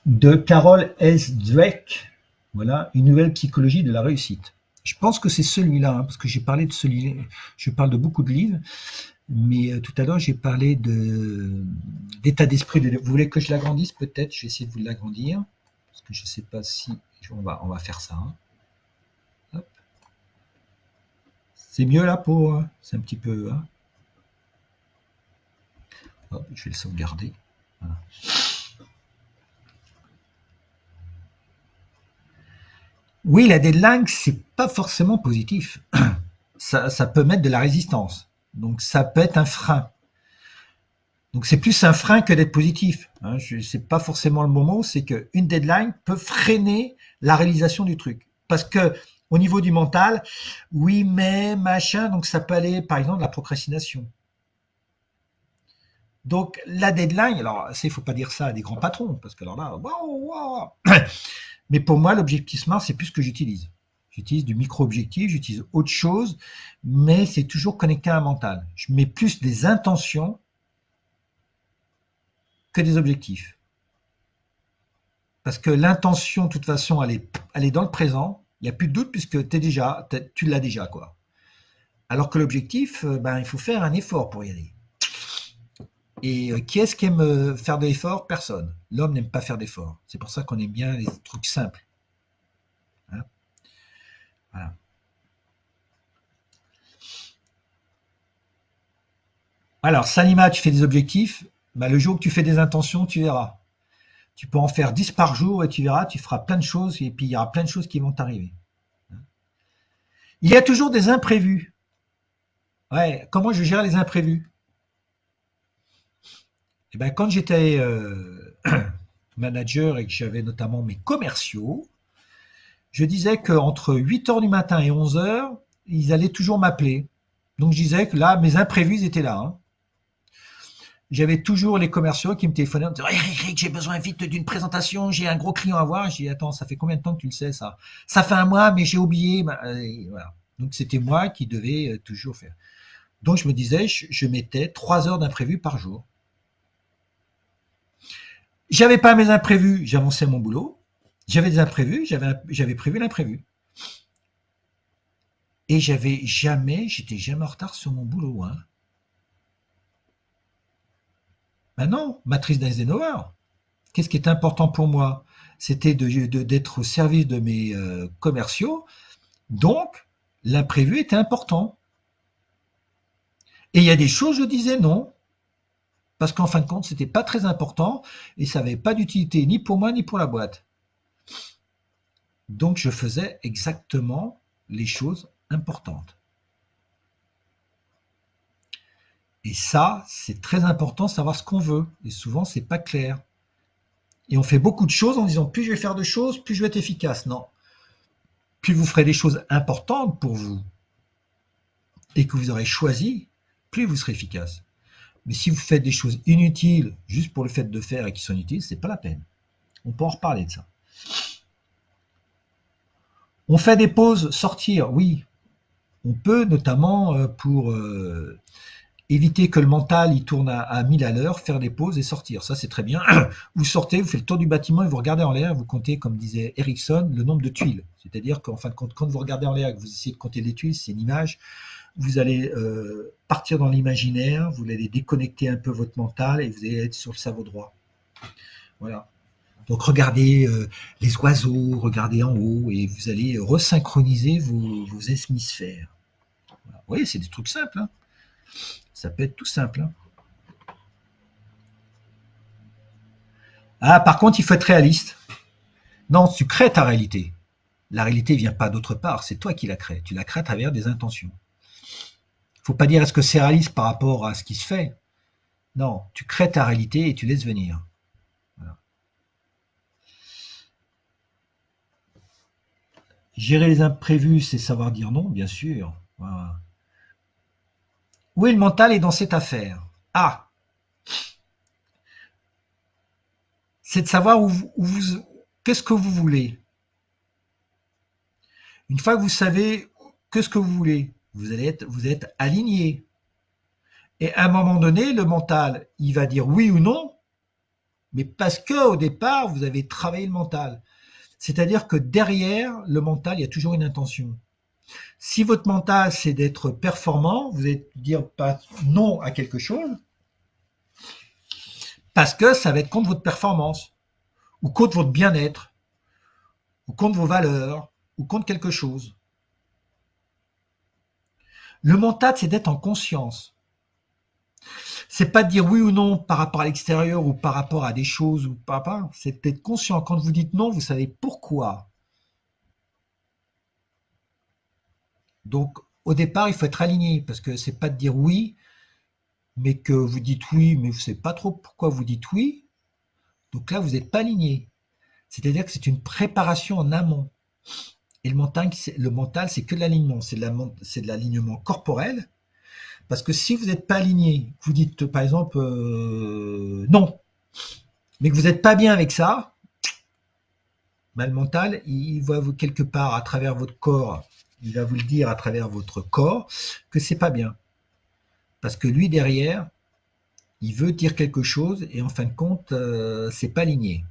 de Carol S. Dweck. Voilà, une nouvelle psychologie de la réussite. Je pense que c'est celui-là, hein, parce que j'ai parlé de celui-là, je parle de beaucoup de livres, mais tout à l'heure j'ai parlé d'état d'esprit. Vous voulez que je l'agrandisse peut-être? Je vais essayer de vous l'agrandir, parce que je ne sais pas si... On va faire ça. Hein. C'est mieux là pour... C'est un petit peu... Hein. Hop, je vais le sauvegarder. Voilà. Oui, la deadline, c'est pas forcément positif. Ça peut mettre de la résistance. Donc ça peut être un frein. Donc c'est plus un frein que d'être positif. Hein. C'est pas forcément le moment, c'est qu'une deadline peut freiner la réalisation du truc. Parce que au niveau du mental, oui, mais machin, donc ça peut aller, par exemple, la procrastination. Donc la deadline, alors il ne faut pas dire ça à des grands patrons, parce que alors là, wow, wow. Mais pour moi, l'objectif smart, c'est plus ce que j'utilise. J'utilise du micro-objectif, j'utilise autre chose, mais c'est toujours connecté à un mental. Je mets plus des intentions que des objectifs. Parce que l'intention, de toute façon, elle est dans le présent. Il n'y a plus de doute puisque tu l'as déjà, quoi. Alors que l'objectif, ben, il faut faire un effort pour y aller. Et qui est-ce qui aime faire de l'effort? Personne. L'homme n'aime pas faire d'efforts. C'est pour ça qu'on aime bien les trucs simples. Hein, voilà. Alors, Salima, tu fais des objectifs. Ben, le jour que tu fais des intentions, tu verras. Tu peux en faire 10 par jour et tu verras, tu feras plein de choses et puis il y aura plein de choses qui vont t'arriver. Il y a toujours des imprévus. Ouais, comment je gère les imprévus? Eh ben, quand j'étais manager et que j'avais notamment mes commerciaux, je disais qu'entre 8 heures du matin et 11 heures, ils allaient toujours m'appeler. Donc je disais que là, mes imprévus étaient là. Hein. J'avais toujours les commerciaux qui me téléphonaient en me disant Eric, j'ai besoin vite d'une présentation, j'ai un gros client à voir. Je dis attends, ça fait combien de temps que tu le sais ça? Ça fait un mois, mais j'ai oublié. Voilà. Donc c'était moi qui devais toujours faire. Donc je me disais, je mettais 3 heures d'imprévus par jour. J'avais pas mes imprévus, j'avançais mon boulot. J'avais des imprévus, j'avais prévu l'imprévu. Et j'étais jamais en retard sur mon boulot. Hein. Ben non, matrice d'Eisenhower. Qu'est-ce qui est important pour moi? C'était d'être au service de mes commerciaux. Donc, l'imprévu était important. Et il y a des choses, je disais non. Parce qu'en fin de compte, c'était pas très important et ça n'avait pas d'utilité ni pour moi ni pour la boîte. Donc, je faisais exactement les choses importantes. Et ça, c'est très important de savoir ce qu'on veut. Et souvent, c'est pas clair. Et on fait beaucoup de choses en disant plus je vais faire de choses, plus je vais être efficace. Non. Plus vous ferez des choses importantes pour vous et que vous aurez choisi, plus vous serez efficace. Mais si vous faites des choses inutiles juste pour le fait de faire et qui sont inutiles, c'est pas la peine. On peut en reparler de ça. On fait des pauses, sortir, oui. On peut notamment pour éviter que le mental il tourne à 1000 à l'heure, faire des pauses et sortir. Ça, c'est très bien. Vous sortez, vous faites le tour du bâtiment et vous regardez en l'air, vous comptez, comme disait Erickson, le nombre de tuiles. C'est-à-dire qu'en fin de compte, quand vous regardez en l'air et que vous essayez de compter les tuiles, c'est une image, vous allez partir dans l'imaginaire, vous allez déconnecter un peu votre mental et vous allez être sur le cerveau droit. Voilà. Donc regardez les oiseaux, regardez en haut et vous allez resynchroniser vos hémisphères. Voilà. Vous voyez, c'est des trucs simples. Hein. Ça peut être tout simple. Hein. Ah, par contre, il faut être réaliste. Non, tu crées ta réalité. La réalité ne vient pas d'autre part, c'est toi qui la crées. Tu la crées à travers des intentions. Il ne faut pas dire est-ce que c'est réaliste par rapport à ce qui se fait. Non, tu crées ta réalité et tu laisses venir. Voilà. Gérer les imprévus, c'est savoir dire non, bien sûr. Voilà. Où est le mental est dans cette affaire? Ah, c'est de savoir qu'est-ce que vous voulez. Une fois que vous savez ce que vous voulez, vous êtes aligné. Et à un moment donné, le mental, il va dire oui ou non, mais parce que au départ, vous avez travaillé le mental. C'est-à-dire que derrière le mental, il y a toujours une intention. Si votre mental, c'est d'être performant, vous allez dire pas non à quelque chose, parce que ça va être contre votre performance, ou contre votre bien-être, ou contre vos valeurs, ou contre quelque chose. Le mental, c'est d'être en conscience. C'est pas de dire oui ou non par rapport à l'extérieur ou par rapport à des choses ou pas, c'est d'être conscient. Quand vous dites non, vous savez pourquoi. Donc, au départ, il faut être aligné parce que c'est pas de dire oui, mais que vous dites oui, mais vous ne savez pas trop pourquoi vous dites oui. Donc là, vous n'êtes pas aligné. C'est-à-dire que c'est une préparation en amont. Et le mental, c'est que de l'alignement. C'est de l'alignement corporel. Parce que si vous n'êtes pas aligné, vous dites par exemple non, mais que vous n'êtes pas bien avec ça, Ben, le mental, il voit quelque part à travers votre corps, il va vous le dire à travers votre corps que c'est pas bien. Parce que lui, derrière, il veut dire quelque chose et en fin de compte, c'est pas aligné.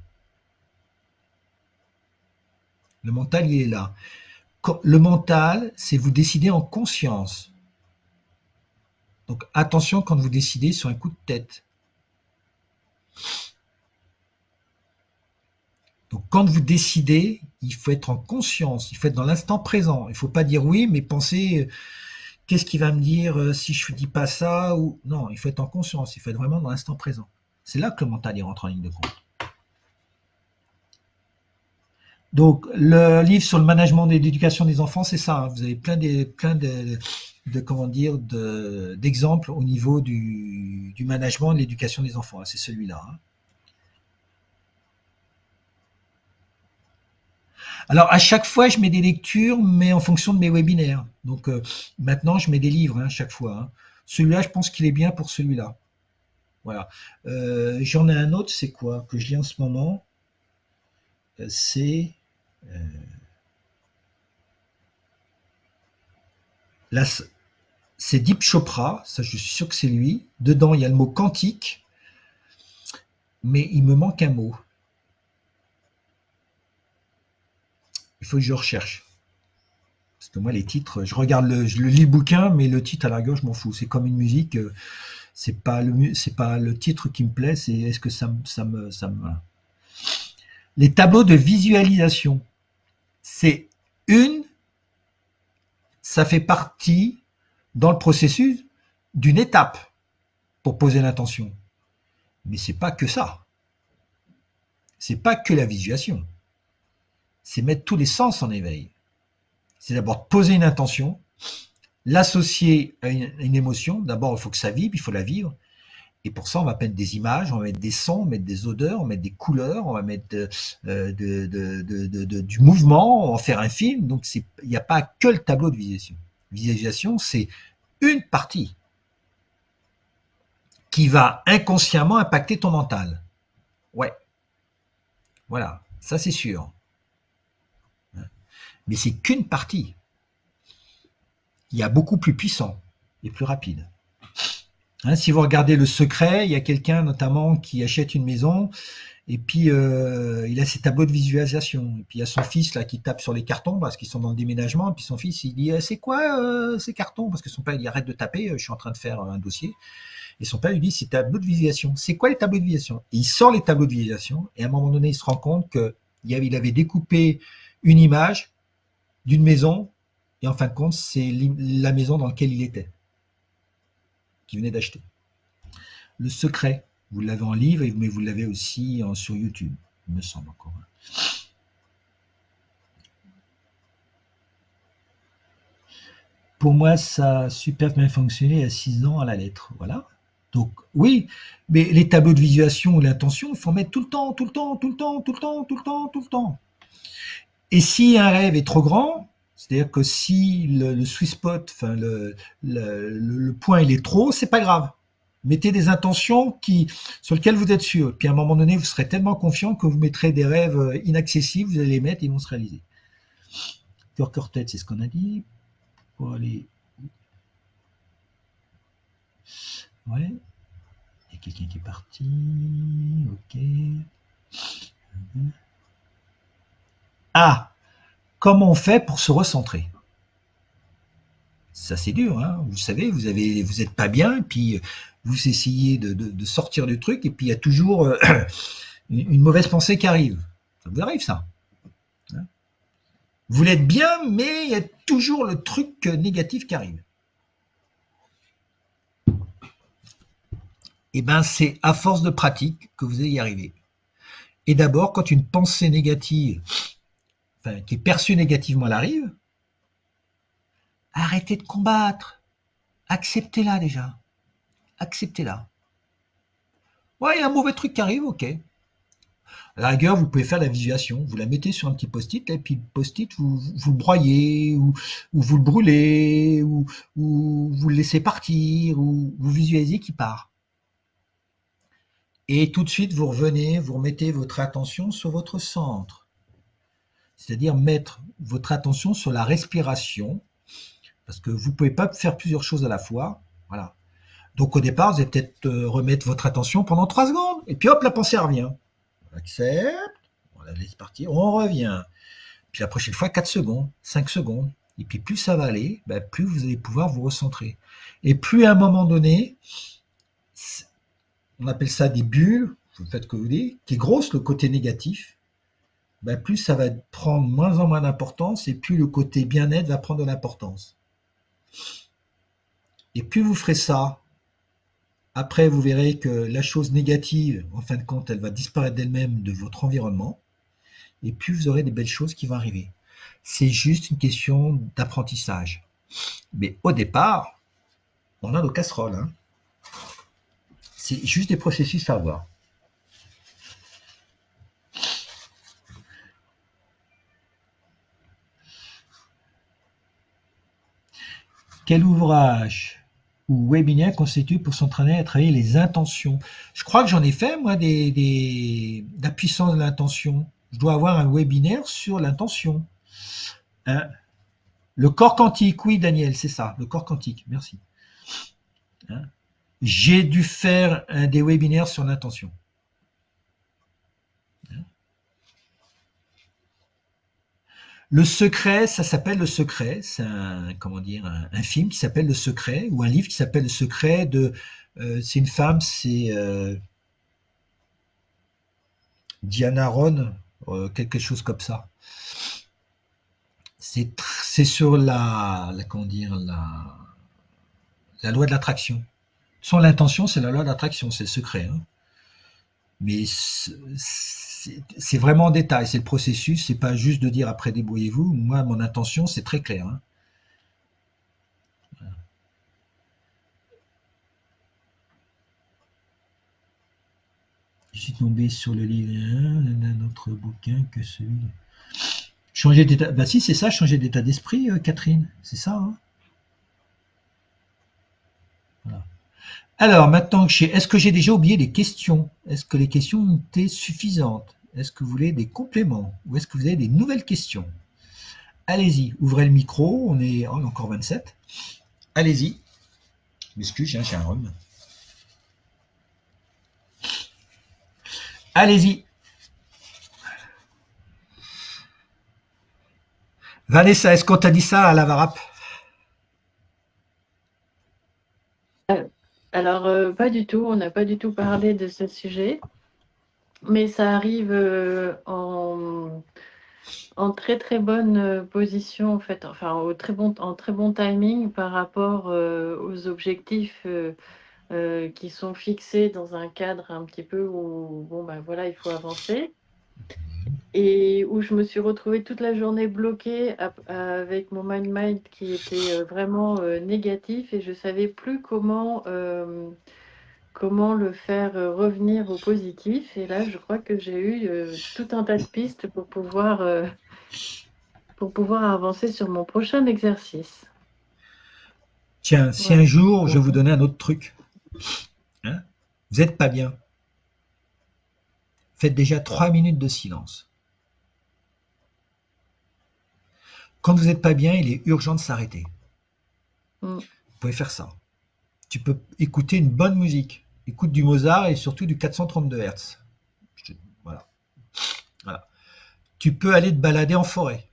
Le mental, il est là. Le mental, c'est vous décider en conscience. Donc attention quand vous décidez sur un coup de tête. Donc quand vous décidez, il faut être en conscience, il faut être dans l'instant présent. Il ne faut pas dire oui, mais penser qu'est-ce qu'il va me dire si je ne dis pas ça ou non, il faut être en conscience, il faut être vraiment dans l'instant présent. C'est là que le mental y rentre en ligne de compte. Donc le livre sur le management et l'éducation des enfants, c'est ça. Hein. Vous avez plein de comment dire d'exemples au niveau du management et de l'éducation des enfants. Hein. C'est celui-là. Hein. Alors, à chaque fois, je mets des lectures, mais en fonction de mes webinaires. Donc, maintenant, je mets des livres hein, chaque fois. Hein. Celui-là, je pense qu'il est bien pour celui-là. Voilà. J'en ai un autre, c'est quoi que je lis en ce moment C'est euh, là, c'est Deep Chopra. Ça, je suis sûr que c'est lui. Dedans, il y a le mot quantique, mais il me manque un mot. Il faut que je recherche. Parce que moi, les titres, je lis le bouquin, mais le titre à la rigueur, je m'en fous. C'est comme une musique. C'est pas le titre qui me plaît, c'est est-ce que ça me. Les tableaux de visualisation, c'est une, ça fait partie dans le processus d'une étape pour poser l'intention. Mais c'est pas que ça. C'est pas que la visualisation. C'est mettre tous les sens en éveil. C'est d'abord poser une intention, l'associer à une émotion. D'abord, il faut que ça vibre, il faut la vivre. Et pour ça, on va mettre des images, on va mettre des sons, on va mettre des odeurs, on va mettre des couleurs, on va mettre du mouvement, on va faire un film. Donc, il n'y a pas que le tableau de visualisation. Visualisation, c'est une partie qui va inconsciemment impacter ton mental. Ouais, voilà, ça c'est sûr. Mais c'est qu'une partie. Il y a beaucoup plus puissant et plus rapide. Hein, si vous regardez Le Secret, il y a quelqu'un notamment qui achète une maison et puis il a ses tableaux de visualisation. Et puis il y a son fils là qui tape sur les cartons parce qu'ils sont dans le déménagement. Et puis son fils il dit c'est quoi ces cartons? Parce que son père il dit arrête de taper, je suis en train de faire un dossier. Et son père lui dit c'est tableau de visualisation. C'est quoi les tableaux de visualisation? Et il sort les tableaux de visualisation et à un moment donné il se rend compte qu'il avait découpé une image d'une maison et en fin de compte c'est la maison dans laquelle il était, qu'il venait d'acheter. Le Secret, vous l'avez en livre, mais vous l'avez aussi sur YouTube, il me semble encore. Pour moi, ça a super bien fonctionné à 6 ans à la lettre. Voilà. Donc, oui, mais les tableaux de visualisation ou l'intention, il faut mettre tout le temps, tout le temps, tout le temps, tout le temps, tout le temps, tout le temps. Et si un rêve est trop grand, c'est-à-dire que si le sweet spot, enfin le point il est trop, c'est pas grave. Mettez des intentions sur lesquelles vous êtes sûr. Puis à un moment donné, vous serez tellement confiant que vous mettrez des rêves inaccessibles, vous allez les mettre et ils vont se réaliser. Cœur, tête, c'est ce qu'on a dit. Pour aller. Ouais. Il y a quelqu'un qui est parti. Ok. Ah, comment on fait pour se recentrer? Ça c'est dur, hein. Vous savez, vous êtes pas bien, et puis vous essayez de sortir du truc, et puis il y a toujours une mauvaise pensée qui arrive. Ça vous arrive ça? Hein. Vous l'êtes bien, mais il y a toujours le truc négatif qui arrive. Et ben c'est à force de pratique que vous allez y arriver. Et d'abord, quand une pensée négative, enfin, qui est perçue négativement, elle arrive, arrêtez de combattre. Acceptez-la déjà. Acceptez-la. Ouais, il y a un mauvais truc qui arrive, ok. À la rigueur, vous pouvez faire la visualisation. Vous la mettez sur un petit post-it, et puis le post-it, vous le broyez, ou vous le brûlez, ou vous le laissez partir, ou vous visualisez qu'il part. Et tout de suite, vous revenez, vous remettez votre attention sur votre centre. c'est-à-dire mettre votre attention sur la respiration, parce que vous ne pouvez pas faire plusieurs choses à la fois. Voilà. Donc au départ, vous allez peut-être remettre votre attention pendant 3 secondes, et puis hop, la pensée revient. On accepte, on la laisse partir, on revient. Puis la prochaine fois, 4 secondes, 5 secondes. Et puis plus ça va aller, ben, plus vous allez pouvoir vous recentrer. Et plus à un moment donné, on appelle ça des bulles, vous faites que vous voulez, qui est grosse le côté négatif, ben, plus ça va prendre moins en moins d'importance et plus le côté bien-être va prendre de l'importance. Et plus vous ferez ça, après vous verrez que la chose négative, en fin de compte, elle va disparaître d'elle-même de votre environnement et plus vous aurez des belles choses qui vont arriver. C'est juste une question d'apprentissage. Mais au départ, on a nos casseroles. Hein. C'est juste des processus à voir. Quel ouvrage ou webinaire constitue pour s'entraîner à travailler les intentions? Je crois que j'en ai fait, moi, la puissance de l'intention. Je dois avoir un webinaire sur l'intention. Hein? Le corps quantique, oui, Daniel, c'est ça, le corps quantique, merci. Hein? J'ai dû faire des webinaires sur l'intention. Hein? Le secret, ça s'appelle Le Secret. C'est un film qui s'appelle Le Secret, ou un livre qui s'appelle Le Secret de. C'est une femme, c'est Diana Ron, quelque chose comme ça. C'est sur la loi de l'attraction. Son l'intention, c'est la loi de l'attraction, c'est le secret. Hein. Mais c'est vraiment en détail, c'est le processus, c'est pas juste de dire après débrouillez-vous. Moi, mon intention, c'est très clair. Hein. Je suis tombé sur le livre d'un autre bouquin que celui. Changer d'état. Bah si, c'est ça, changer d'état d'esprit, Catherine. C'est ça. Hein. Voilà. Alors, maintenant que est-ce que j'ai déjà oublié les questions? Est-ce que les questions ont été suffisantes? Est-ce que vous voulez des compléments? Ou est-ce que vous avez des nouvelles questions? Allez-y, ouvrez le micro, on est encore 27. Allez-y. M'excuse, j'ai un rhume. Allez-y. Vanessa, est-ce qu'on t'a dit ça à la Varap? Pas du tout, on n'a pas du tout parlé de ce sujet, mais ça arrive en très très bonne position en fait, enfin en très bon timing par rapport aux objectifs qui sont fixés dans un cadre un petit peu où bon ben voilà, il faut avancer. Et où je me suis retrouvée toute la journée bloquée avec mon mind qui était vraiment négatif et je savais plus comment le faire revenir au positif. Et là, je crois que j'ai eu tout un tas de pistes pour pouvoir avancer sur mon prochain exercice. Tiens, si un Voilà. jour je vous donnais un autre truc, hein, vous n'êtes pas bien, faites déjà 3 minutes de silence. Quand vous n'êtes pas bien, il est urgent de s'arrêter. Mm. Vous pouvez faire ça. Tu peux écouter une bonne musique. Écoute du Mozart et surtout du 432 Hz. Voilà. Voilà. Tu peux aller te balader en forêt.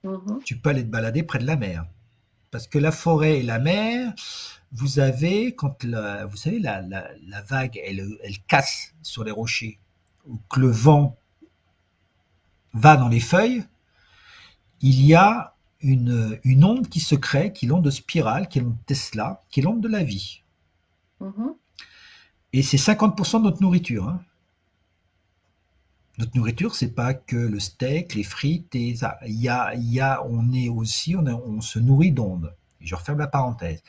Mhm. Tu peux aller te balader près de la mer. Parce que la forêt et la mer, vous avez, vous savez, la vague, elle casse sur les rochers, ou que le vent va dans les feuilles, il y a une onde qui se crée, qui est l'onde de spirale, qui est l'onde Tesla, qui est l'onde de la vie. Mhm. Et c'est 50% de notre nourriture. Hein. Notre nourriture, c'est pas que le steak, les frites, et ça. On est aussi, on se nourrit d'ondes. Je referme la parenthèse.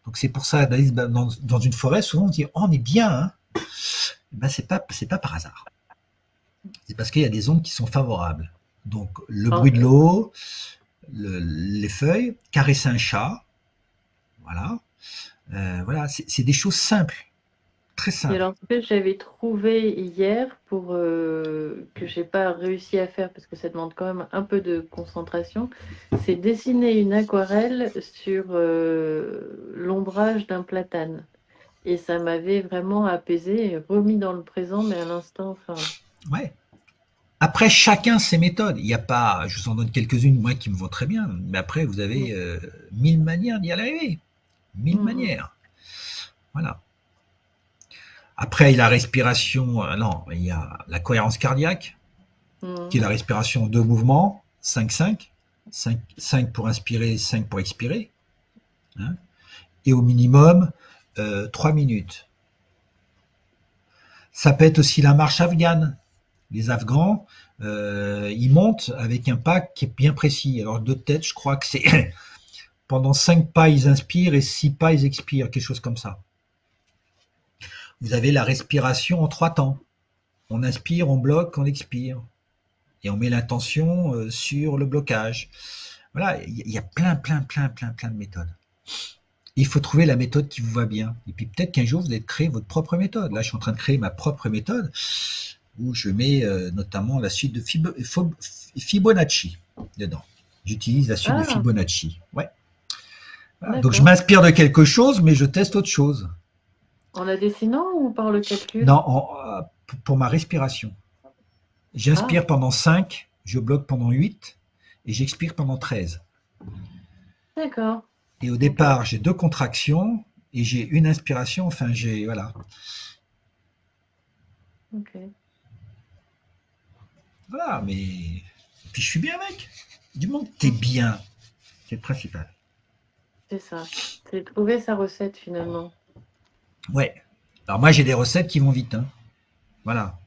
Donc c'est pour ça, dans une forêt, souvent on dit oh, on est bien. Hein. Ben, c'est pas par hasard. C'est parce qu'il y a des ondes qui sont favorables. Donc le Ah, bruit de l'eau, les feuilles, caresser un chat, voilà. Voilà, c'est des choses simples. Très Et simple. alors, ce que j'avais trouvé hier pour que j'ai pas réussi à faire parce que ça demande quand même un peu de concentration, c'est dessiner une aquarelle sur l'ombrage d'un platane. Et ça m'avait vraiment apaisé et remis dans le présent, mais à l'instant, enfin. Ouais. Après, chacun ses méthodes. Il n'y a pas, je vous en donne quelques-unes, moi, qui me vont très bien. Mais après, vous avez Mm, 1000 manières d'y arriver. Mille mm, mm, manières. Voilà. Après, il y a la respiration. Non, il y a la cohérence cardiaque, qui est mm. la respiration en deux mouvements, 5-5. 5 pour inspirer, 5 pour expirer. Hein, et au minimum, 3 minutes. Ça peut être aussi la marche afghane. Les Afghans, ils montent avec un pas qui est bien précis. Alors de tête, je crois que c'est pendant 5 pas, ils inspirent et 6 pas, ils expirent, quelque chose comme ça. Vous avez la respiration en 3 temps. On inspire, on bloque, on expire. Et on met l'intention sur le blocage. Voilà, il y a plein de méthodes. Il faut trouver la méthode qui vous va bien. Et puis peut-être qu'un jour, vous allez créer votre propre méthode. Là, je suis en train de créer ma propre méthode où je mets notamment la suite de Fibonacci dedans. J'utilise la suite de Ah, Fibonacci. Ouais. Voilà. Donc je d'accord. m'inspire de quelque chose, mais je teste autre chose. En la dessinant ou par le calcul? Non, pour ma respiration. Ah, J'inspire pendant 5, je bloque pendant 8 et j'expire pendant 13. d'accord. Et au Ok, départ, j'ai 2 contractions et j'ai une inspiration. Enfin, j'ai voilà, ok. voilà. Mais puis je suis bien, mec. Du monde, t'es bien. C'est le principal. C'est ça. C'est trouver sa recette finalement. Ouais. Alors moi, j'ai des recettes qui vont vite. Hein. Voilà.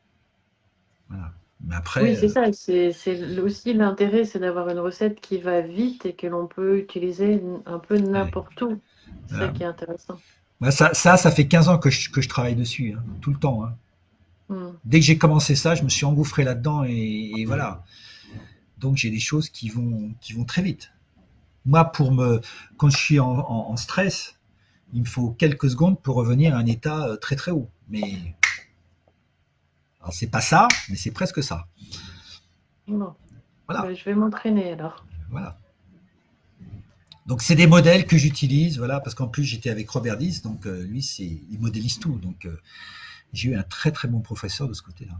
Voilà. Mais après, Oui, c'est ça. C'est aussi l'intérêt, c'est d'avoir une recette qui va vite et que l'on peut utiliser un peu ouais, n'importe où. C'est ça voilà. qui est intéressant. Moi, ça fait 15 ans que je travaille dessus, hein, tout le temps. Hein. Hmm. Dès que j'ai commencé ça, je me suis engouffré là-dedans et voilà. Donc j'ai des choses qui vont très vite. Moi, quand je suis en stress, il me faut quelques secondes pour revenir à un état très très haut. Mais alors c'est pas ça, mais c'est presque ça. Bon, Voilà, ben, je vais m'entraîner alors. voilà. Donc c'est des modèles que j'utilise, voilà, parce qu'en plus j'étais avec Robert Diz, donc lui il modélise tout, donc j'ai eu un très très bon professeur de ce côté-là.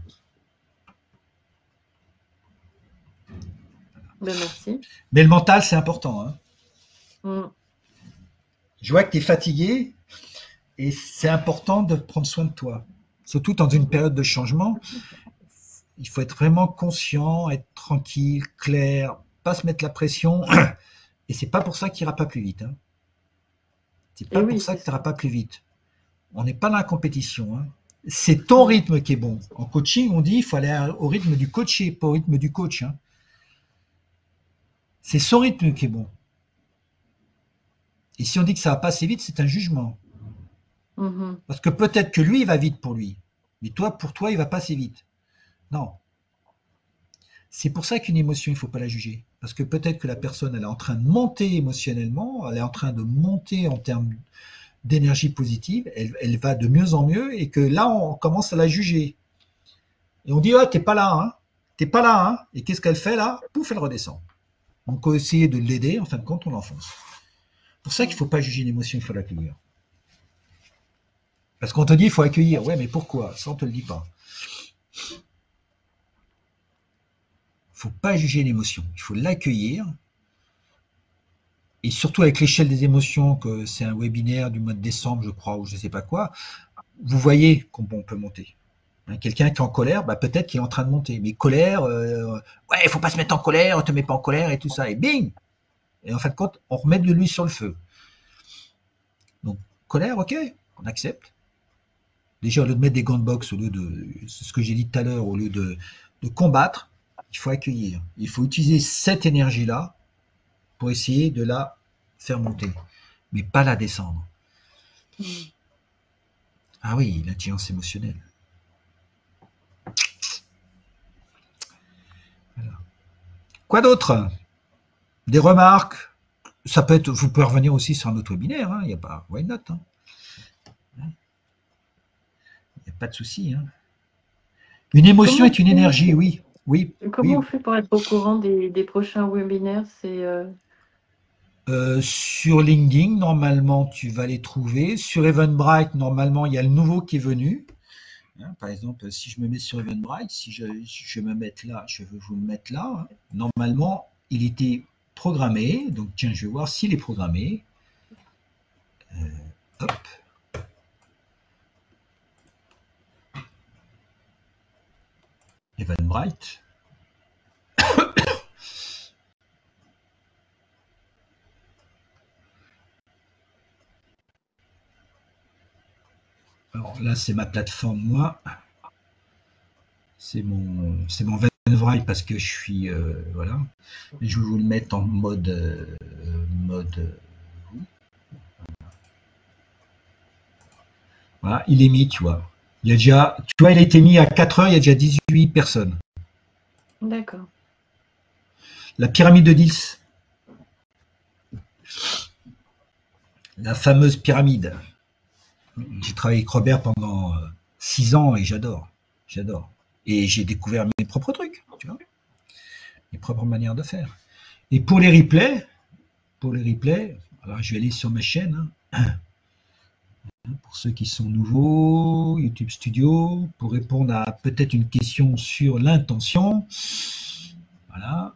Ben, merci. Mais le mental c'est important. Hein. Hmm. Je vois que tu es fatigué et c'est important de prendre soin de toi, surtout dans une Mhm. période de changement. Il faut être vraiment conscient, être tranquille, clair, pas se mettre la pression. Et c'est pas pour ça qu'il ira pas plus vite. Hein. C'est pas Et pour oui, ça c'est que tu n'iras ça. pas plus vite. On n'est pas dans la compétition. Hein. C'est ton Hmm. rythme qui est bon. En coaching, on dit il faut aller au rythme du coaché, pas au rythme du coach. Hein. C'est son rythme qui est bon. Et si on dit que ça va pas assez vite, c'est un jugement. Mhm. Parce que peut-être que lui, il va vite pour lui. Mais toi, pour toi, il va pas assez vite. Non. C'est pour ça qu'une émotion, il ne faut pas la juger. Parce que peut-être que la personne, elle est en train de monter émotionnellement, elle est en train de monter en termes d'énergie positive, elle va de mieux en mieux, et que là, on commence à la juger. Et on dit, oh, t'es pas là, hein. T'es pas là, hein. Et qu'est-ce qu'elle fait là? Pouf, elle redescend. Donc, on va essayer de l'aider, en fin de compte, on l'enfonce. C'est pour ça qu'il ne Hmm. faut pas juger une émotion, il faut l'accueillir. Parce qu'on te dit, il faut accueillir. Ouais, mais pourquoi? Ça, on te le dit pas. Il ne faut pas juger l'émotion, il faut l'accueillir. Et surtout avec l'échelle des émotions, que c'est un webinaire du mois de décembre, je crois, ou je ne sais pas quoi, vous voyez comment on peut monter. Hein, quelqu'un qui est en colère, bah, peut-être qu'il est en train de monter. Mais colère, ouais, il ne faut pas se mettre en colère, on ne te met pas en colère et tout ça. Et bing. Et en fin de compte, on remet de l'huile sur le feu. Donc, colère, ok, on accepte. Déjà, au lieu de mettre des gants de boxe, au lieu de, c'est ce que j'ai dit tout à l'heure, au lieu de combattre, il faut accueillir. Il faut utiliser cette énergie-là pour essayer de la faire monter, mais pas la descendre. Hmm. Ah oui, l'intelligence émotionnelle. Voilà. Quoi d'autre? Des remarques? Ça peut être, vous pouvez revenir aussi sur un autre webinaire, il n'y a pas, why not? Hein. pas de souci. Hein. Une émotion Comment est une énergie, oui. Oui, comment oui. on fait pour être au courant des prochains webinaires? Sur LinkedIn, normalement, tu vas les trouver. Sur Eventbrite, normalement, il y a le nouveau qui est venu. Hein, par exemple, si je me mets sur Eventbrite, si je vais me mettre là, je vais vous le mettre là. Hein. Normalement, il était programmé. Donc, tiens, je vais voir s'il est programmé. Hop. Eventbrite. Alors là, c'est ma plateforme, moi. C'est mon Eventbrite parce que je suis, voilà. Et je vais vous le mettre en mode. Voilà, il est mis, tu vois. Il y a déjà, tu vois, il a été mis à 4 heures, il y a déjà 18 personnes. D'accord. La pyramide de 10, la fameuse pyramide. J'ai travaillé avec Robert pendant 6 ans et j'adore. J'adore. Et j'ai découvert mes propres trucs, tu vois, mes propres manières de faire. Et pour les replays, alors je vais aller sur ma chaîne. Hein, pour ceux qui sont nouveaux, YouTube Studio, pour répondre à peut-être une question sur l'intention. Voilà.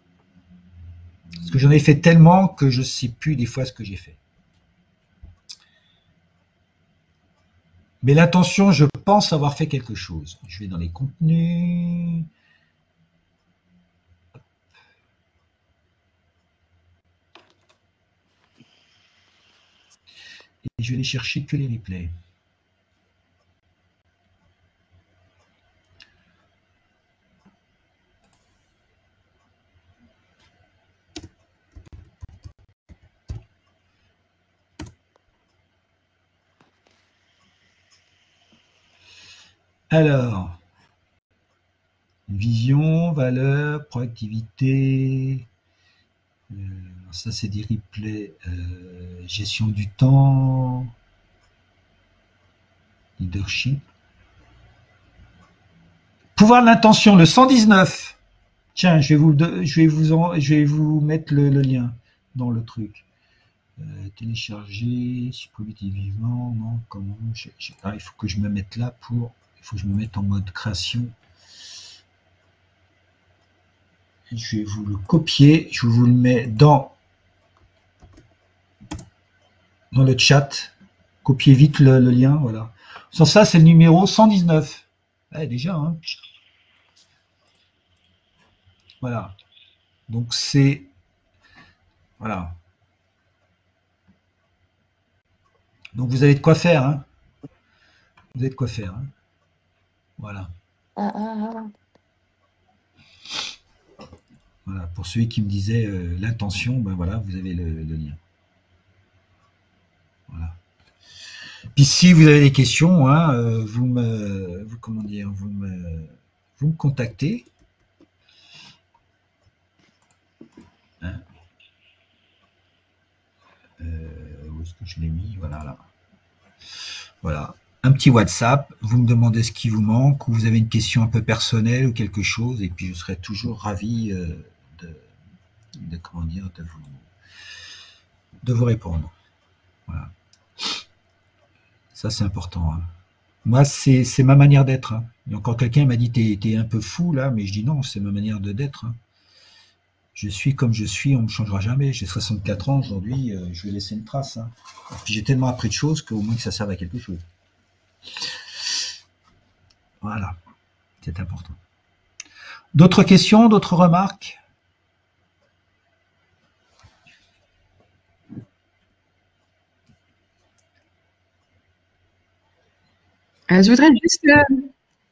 Parce que j'en ai fait tellement que je ne sais plus des fois ce que j'ai fait. Mais l'intention, je pense avoir fait quelque chose. Je vais dans les contenus. Et je vais aller chercher que les replays. Alors, vision, valeur, proactivité. Ça, c'est des replays. Gestion du temps. Leadership. Pouvoir de l'intention, le 119. Tiens, je vais vous mettre le lien dans le truc. Télécharger, supprimer vivement, non, comment, il faut que je me mette là il faut que je me mette en mode création. Je vais vous le copier, je vous le mets dans le chat. Copiez vite le lien, voilà. Sans ça, c'est le numéro 119. Déjà, hein. Voilà. Donc c'est, voilà. Donc vous avez de quoi faire, hein. Vous avez de quoi faire, hein. Voilà. Ah, ah, ah. Voilà. Pour celui qui me disait l'intention, ben voilà, vous avez le lien. Voilà. Puis si vous avez des questions, hein, vous me contactez. Hein. Où est-ce que je l'ai mis? Voilà, là. Voilà. Un petit WhatsApp, vous me demandez ce qui vous manque, ou vous avez une question un peu personnelle ou quelque chose, et puis je serai toujours ravi comment dire, de vous répondre. Voilà. Ça, c'est important. Hein. Moi, c'est ma manière d'être. Hein. Et encore quelqu'un m'a dit, t'es un peu fou là, mais je dis non, c'est ma manière d'être. Hein. Je suis comme je suis, on ne me changera jamais. J'ai 64 ans aujourd'hui, je vais laisser une trace. Hein. J'ai tellement appris de choses qu'au moins que ça serve à quelque chose. Voilà, c'est important. D'autres questions, d'autres remarques? Je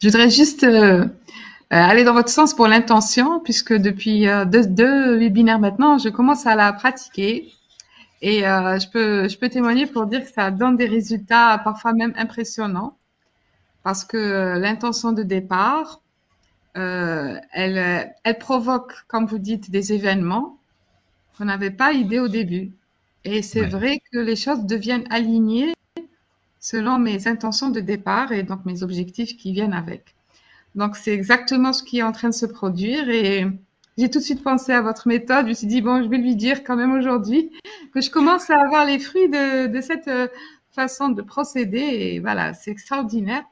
voudrais juste aller dans votre sens pour l'intention, puisque depuis deux webinaires maintenant, je commence à la pratiquer. Et je peux témoigner pour dire que ça donne des résultats parfois même impressionnants, parce que l'intention de départ, elle provoque, comme vous dites, des événements qu'on n'avait pas idée au début. Et c'est Ouais. vrai que les choses deviennent alignées selon mes intentions de départ et donc mes objectifs qui viennent avec. Donc, c'est exactement ce qui est en train de se produire et j'ai tout de suite pensé à votre méthode. Je me suis dit, bon, je vais lui dire quand même aujourd'hui que je commence à avoir les fruits de cette façon de procéder et voilà, c'est extraordinaire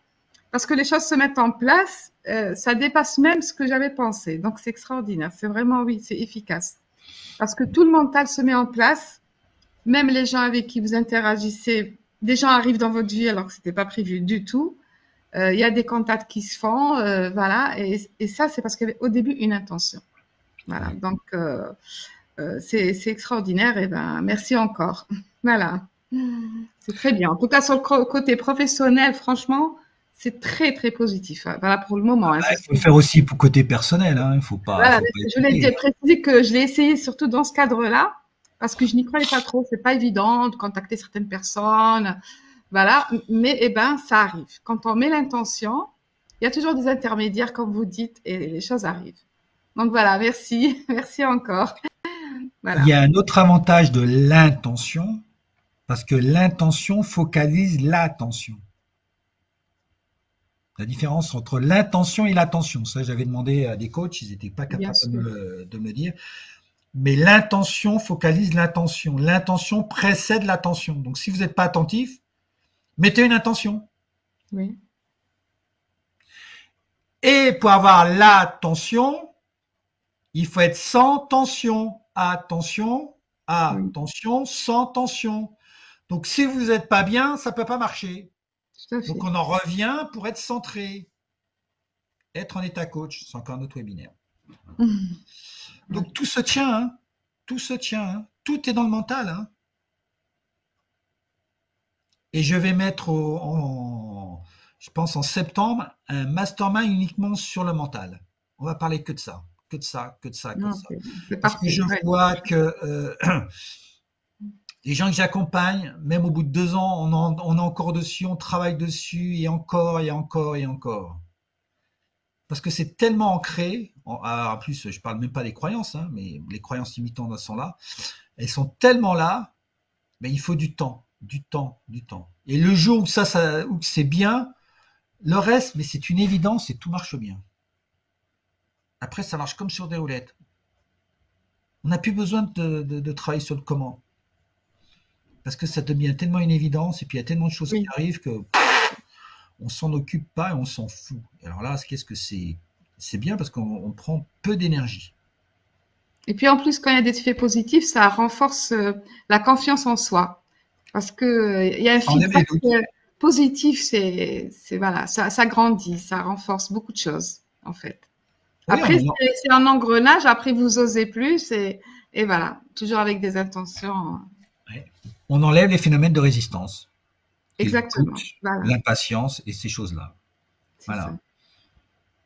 parce que les choses se mettent en place, ça dépasse même ce que j'avais pensé. Donc, c'est extraordinaire. C'est vraiment, oui, c'est efficace parce que tout le mental se met en place, même les gens avec qui vous interagissez, des gens arrivent dans votre vie alors que c'était pas prévu du tout. Il y a des contacts qui se font, voilà, et ça, c'est parce qu'il y avait au début une intention. Voilà, donc c'est extraordinaire, et ben merci encore. Voilà, c'est très bien. En tout cas, sur le côté professionnel, franchement, c'est très très positif. Voilà pour le moment. Hein, Il faut le faire aussi pour côté personnel, hein. Voilà, Faut pas je voulais hésiter. préciser que je l'ai essayé surtout dans ce cadre-là, parce que je n'y croyais pas trop. C'est pas évident de contacter certaines personnes. Voilà, mais eh ben, ça arrive. Quand on met l'intention, il y a toujours des intermédiaires, comme vous dites, et les choses arrivent. Donc voilà, merci, merci encore. Il Voilà, y a un autre avantage de l'intention, parce que l'intention focalise l'attention. La différence entre l'intention et l'attention, ça j'avais demandé à des coachs, ils n'étaient pas bien capables sûr. de me le dire. Mais l'intention focalise l'attention. L'intention précède l'attention. Donc si vous n'êtes pas attentif, mettez une intention. Oui, Et pour avoir l'attention, il faut être sans tension. Attention, oui, attention, sans tension. Donc si vous n'êtes pas bien, ça ne peut pas marcher. tout à Donc fait. on en revient pour être centré. Être en état coach, c'est encore un autre webinaire. Ouais. Donc tout se tient, hein. Tout se tient, hein. Tout est dans le mental, hein. Et je vais mettre je pense en septembre, un mastermind uniquement sur le mental. On va parler que de ça, que de ça, que de ça, que de ça. Ok, c'est Parce que parfait. je Ouais. vois que les gens que j'accompagne, même au bout de 2 ans, on est encore dessus, on travaille dessus, et encore, et encore, et encore. Parce que c'est tellement ancré, en plus je parle même pas des croyances, hein, mais les croyances limitantes sont là, elles sont tellement là, mais il faut du temps, du temps, du temps. Et le jour où où c'est bien, le reste, mais c'est une évidence et tout marche bien. Après, ça marche comme sur des roulettes. On n'a plus besoin de travailler sur le comment. Parce que ça devient tellement une évidence et puis il y a tellement de choses qui Oui. arrivent que on s'en occupe pas et on s'en fout. Alors là, qu'est-ce que c'est? C'est bien parce qu'on prend peu d'énergie. Et puis en plus, quand il y a des effets positifs, ça renforce la confiance en soi. Parce que il y a un Ça enlève les feedback doutes. positif, c'est voilà, ça grandit, ça renforce beaucoup de choses, en fait. Oui, Après, c'est un engrenage, après vous osez plus et voilà, toujours avec des intentions. ouais. On enlève les phénomènes de résistance, qui est le Exactement, doute, voilà, l'impatience et ces choses-là. c'est ça. Voilà.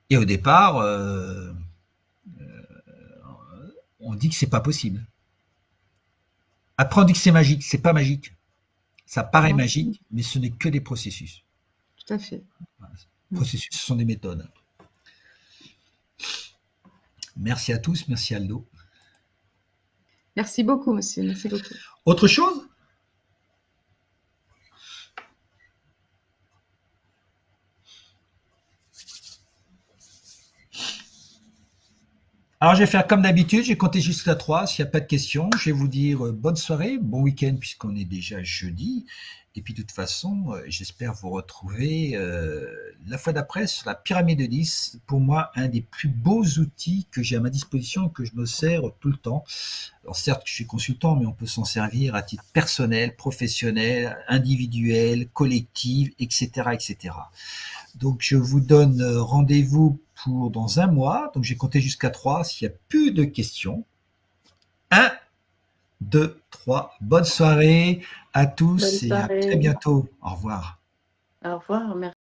Et au départ, on dit que c'est pas possible. Après, on dit que c'est magique. C'est pas magique. Ça paraît Non, magique, mais ce n'est que des processus. tout à fait. Voilà. Mm. Processus, ce sont des méthodes. Merci à tous, merci Aldo. Merci beaucoup, monsieur, merci beaucoup. Autre chose? Alors, je vais faire comme d'habitude, je vais compter jusqu'à 3. S'il n'y a pas de questions, je vais vous dire bonne soirée, bon week-end, puisqu'on est déjà jeudi. Et puis, de toute façon, j'espère vous retrouver la fois d'après sur la pyramide de 10. Pour moi, un des plus beaux outils que j'ai à ma disposition et que je me sers tout le temps. Alors, certes, je suis consultant, mais on peut s'en servir à titre personnel, professionnel, individuel, collectif, etc., etc. Donc, je vous donne rendez-vous pour dans un mois. Donc, j'ai compté jusqu'à 3. S'il n'y a plus de questions. 1, 2, 3. Bonne soirée à Bonne tous et à très soirée. bientôt. Au revoir. Au revoir. Merci.